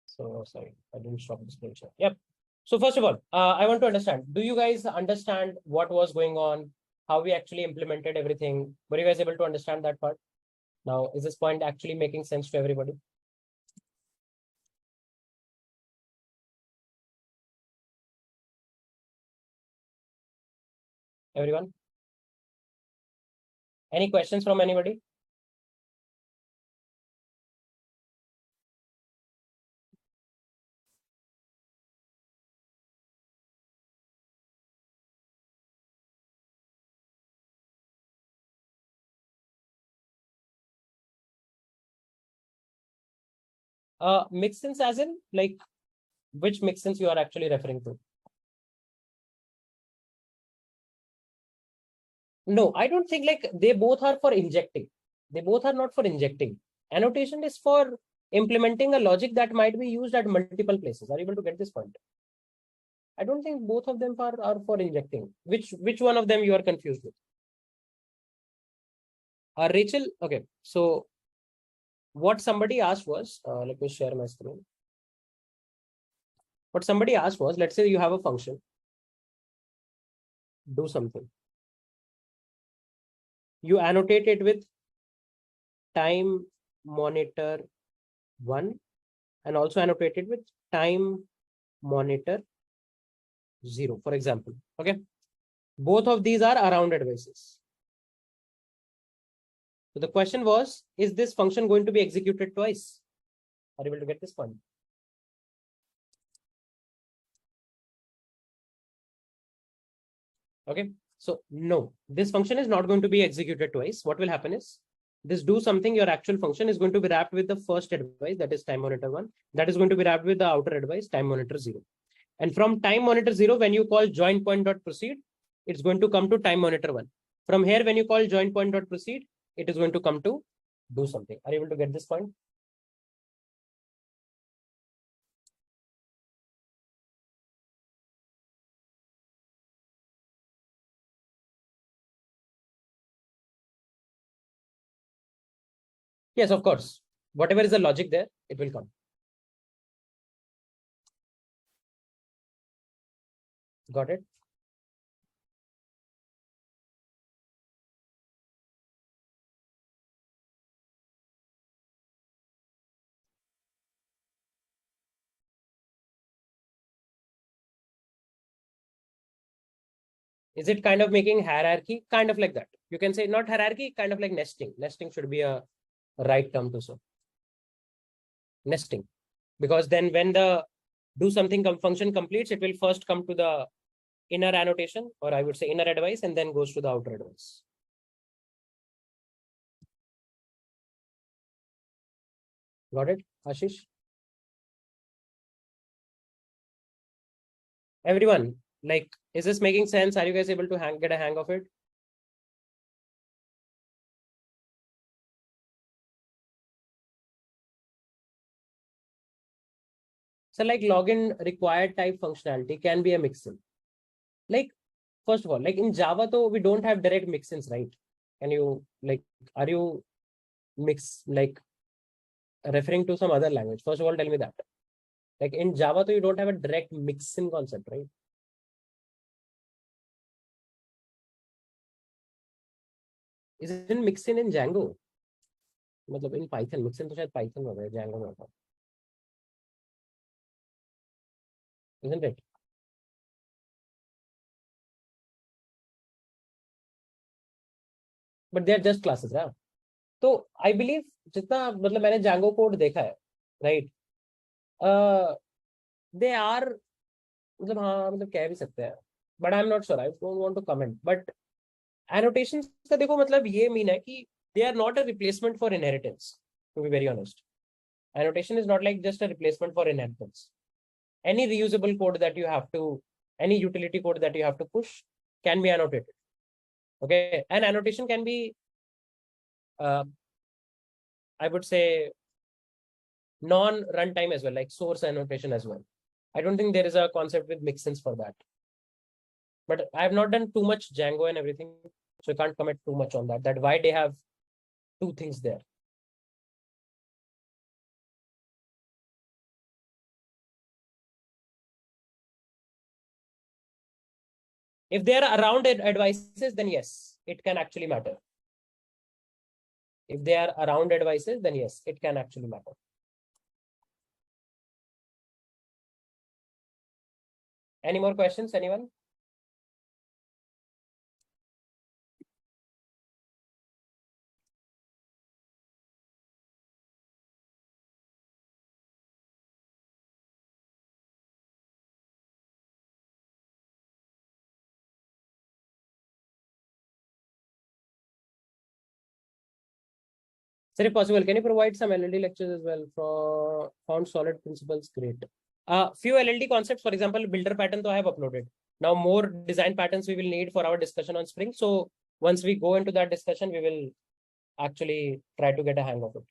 Speaker 1: So sorry, I didn't stop the screen share. Yep. So first of all, I want to understand, do you guys understand what was going on, how we actually implemented everything? Were you guys able to understand that part? Now, is this point actually making sense to everybody? Everyone? Any questions from anybody? Mixins as in like which mixins you are actually referring to? No, I don't think like they both are for injecting. They both are not for injecting. Annotation is for implementing a logic that might be used at multiple places. Are you able to get this point? I don't think both of them are for injecting. Which one of them you are confused with? Rachel, okay. So what somebody asked was, let me share my screen. What somebody asked was, let's say you have a function, do something. You annotate it with time monitor 1 and also annotate it with time monitor 0, for example. Okay. Both of these are around advices. So the question was, is this function going to be executed twice? Are you able to get this point? Okay. So no, this function is not going to be executed twice. What will happen is this do something, your actual function is going to be wrapped with the first advice, that is time monitor 1. That is going to be wrapped with the outer advice, time monitor 0. And from time monitor 0, when you call join point dot proceed, it's going to come to time monitor 1. From here, when you call join point dot proceed, it is going to come to do something. Are you able to get this point? Yes, of course. Whatever is the logic there, it will come. Got it? Is it kind of making hierarchy? Kind of like that. You can say not hierarchy, kind of like nesting. Nesting should be a right term to so. Nesting. Because then when the do something function completes, it will first come to the inner annotation, or I would say inner advice, and then goes to the outer advice. Got it, Ashish? Everyone, like, is this making sense? Are you guys able to get a hang of it? So like login required type functionality can be a mixin. Like, first of all, like in Java, though, we don't have direct mixins, right? Can you like, are you like referring to some other language? First of all, tell me that. Like in Java, though, you don't have a direct mixin concept, right? Isn't mixin in Django? मतलब in Python, mixin तो शायद Python में है, Django में होता है, isn't it? But they are just classes, right? तो I believe जितना मतलब मैंने Django कोड देखा है, right? They are मतलब हाँ मतलब कह भी सकते हैं, but I'm not sure. I don't want to comment. But annotations का देखो मतलब ये मीन है कि they are not a replacement for inheritance. To be very honest, annotation is not like just a replacement for inheritance. Any reusable code that you have to, any utility code that you have to push can be annotated. Okay, and annotation can be, I would say, non-runtime as well, like source annotation as well. I don't think there is a concept with mixins for that. But I have not done too much Django and everything, so I can't comment too much on that. That why they have two things there. If they are around advices, then yes, it can actually matter. If they are around advices, then yes, it can actually matter. Any more questions, anyone? Sir, if possible, can you provide some LLD lectures as well for found solid principles? Great. Few LLD concepts, for example, builder pattern, though I have uploaded. Now, more design patterns we will need for our discussion on Spring. So once we go into that discussion, we will actually try to get a hang of it.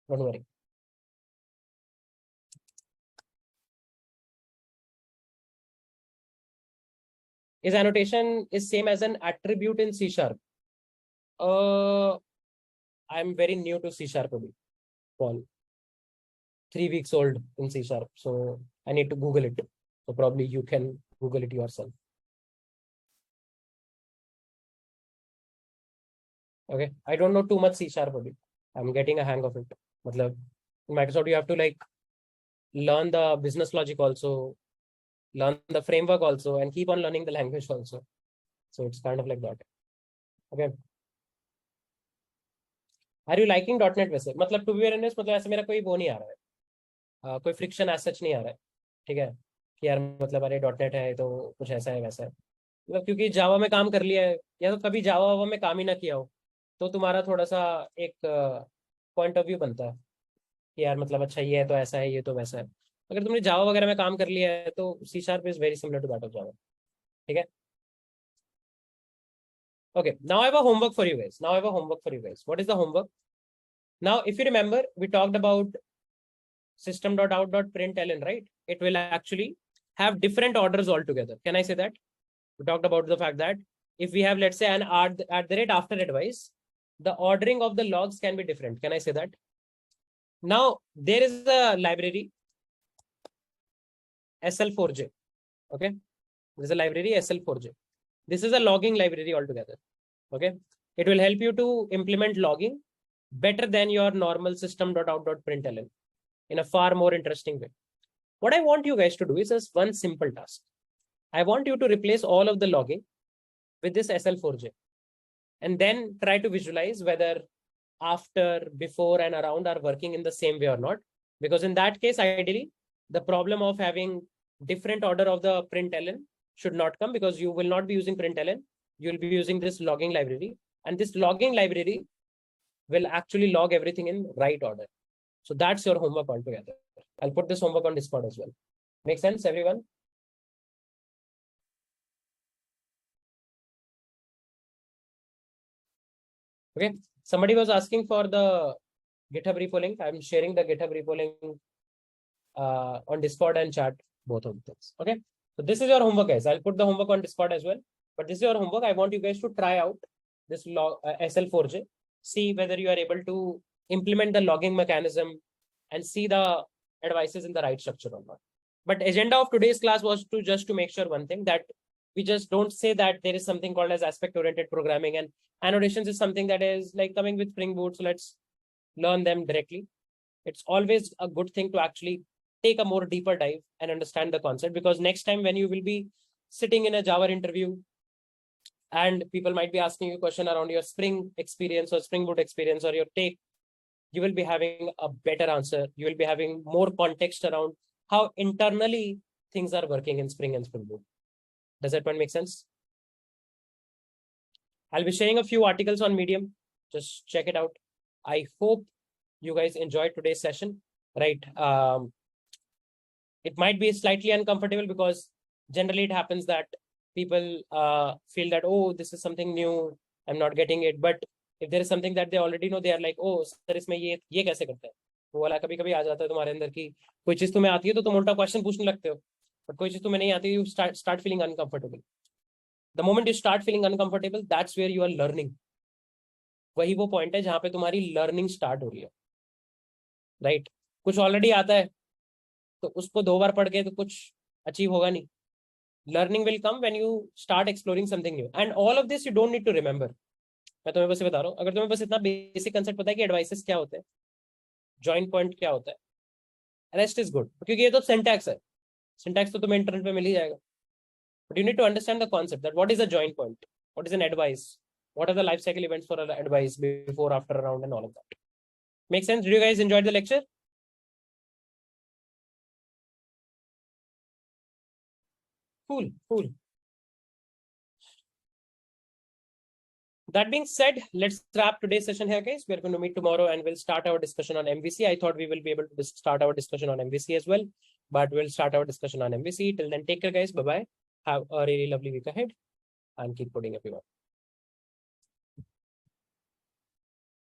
Speaker 1: Don't worry. Is annotation is same as an attribute in C#? I'm very new to C#, Paul. 3 weeks old in C#, so I need to Google it. So probably you can Google it yourself. Okay, I don't know too much C#. I'm getting a hang of it. Matlab, in Microsoft, you have to like learn the business logic also, learn the framework also, and keep on learning the language also. So it's kind of like that. Okay. Are you liking .NET वैसे? मतलब to be honest, मतलब ऐसे मेरा कोई वो नहीं आ रहा है, कोई फ्रिक्शन एज सच नहीं आ रहा है, ठीक है कि यार मतलब अरे .NEट है तो कुछ ऐसा है वैसा है, मतलब क्योंकि जावा में काम कर लिया है, या तो कभी जावा वावा में काम ही ना किया हो, तो तुम्हारा थोड़ा सा एक पॉइंट ऑफ व्यू बनता है कि यार मतलब अच्छा ये है तो ऐसा है, ये तो वैसा है। अगर तुमने जावा वगैरह में काम कर लिया है तो C sharp is very similar to that of Java. ठीक है। Okay, now I have a homework for you guys. Now I have a homework for you guys. What is the homework? Now, if you remember, we talked about system.out.println, right? It will actually have different orders altogether. Can I say that? We talked about the fact that if we have, let's say, an at the rate after advice, the ordering of the logs can be different. Can I say that? Now, there is a library SL4J. Okay. There's a library SL4J. This is a logging library altogether. Okay. It will help you to implement logging better than your normal system.out.println in a far more interesting way. What I want you guys to do is just one simple task. I want you to replace all of the logging with this SL4J and then try to visualize whether after, before, and around are working in the same way or not. Because in that case, ideally, the problem of having different order of the println should not come because you will not be using println. You will be using this logging library, and this logging library will actually log everything in right order. So that's your homework altogether. I'll put this homework on Discord as well. Make sense, everyone? Okay. Somebody was asking for the GitHub repo link. I'm sharing the GitHub repo link on Discord and chat, both of things. Okay. So this is your homework, guys. I'll put the homework on Discord as well. But this is your homework. I want you guys to try out this SL4J. See whether you are able to implement the logging mechanism and see the advices in the right structure or not. But agenda of today's class was to just to make sure one thing, that we just don't say that there is something called as aspect oriented programming, and annotations is something that is like coming with Spring Boot. So let's learn them directly. It's always a good thing to actually take a more deeper dive and understand the concept, because next time when you will be sitting in a Java interview and people might be asking you a question around your Spring experience or Spring Boot experience or your take, you will be having a better answer. You will be having more context around how internally things are working in Spring and Spring Boot. Does that one make sense? I'll be sharing a few articles on Medium. Just check it out. I hope you guys enjoyed today's session, right? It might be slightly uncomfortable because generally it happens that people feel that, oh, this is something new, I'm not getting it. But if there is something that they already know, they are like, oh, sir, इसमें ये कैसे करते हैं? वो वाला कभी कभी आ जाता है तुम्हारे अंदर की कोई चीज तुम्हें आती है तो तुम उल्टा क्वेश्चन पूछने लगते हो, बट कोई चीज तुम्हें नहीं आती, you start feeling uncomfortable. The moment you start feeling uncomfortable, that's where you are learning. वही वो पॉइंट है जहां पे तुम्हारी लर्निंग स्टार्ट हो रही है, राइट? कुछ ऑलरेडी आता है तो उसको 2 बार पढ़ के तो कुछ अचीव होगा नहीं. Learning will come when you start exploring something new, and all of this you don't need to remember. मैं तुम्हें बस बता रहा हूँ, अगर तुम्हें बस इतना बेसिक कंसेप्ट पता है कि एडवाइसेस क्या होते हैं, जॉइंट पॉइंट क्या होता है, रेस्ट इज गुड. क्योंकि ये तो सिंटैक्स है, सिंटैक्स तो तुम्हें इंटरनेट पे मिल ही जाएगा. But you need to understand the concept that what is a joint point, what is an advice, what are the life cycle events for advice before, after, around, and all of that. Make sense? Did you guys enjoy the lecture? Cool. That being said, let's wrap today's session here, guys. We're going to meet tomorrow and we'll start our discussion on MVC. I thought we will be able to start our discussion on MVC as well, but we'll start our discussion on MVC. Till then, take care, guys. Bye-bye. Have a really lovely week ahead and keep putting everyone.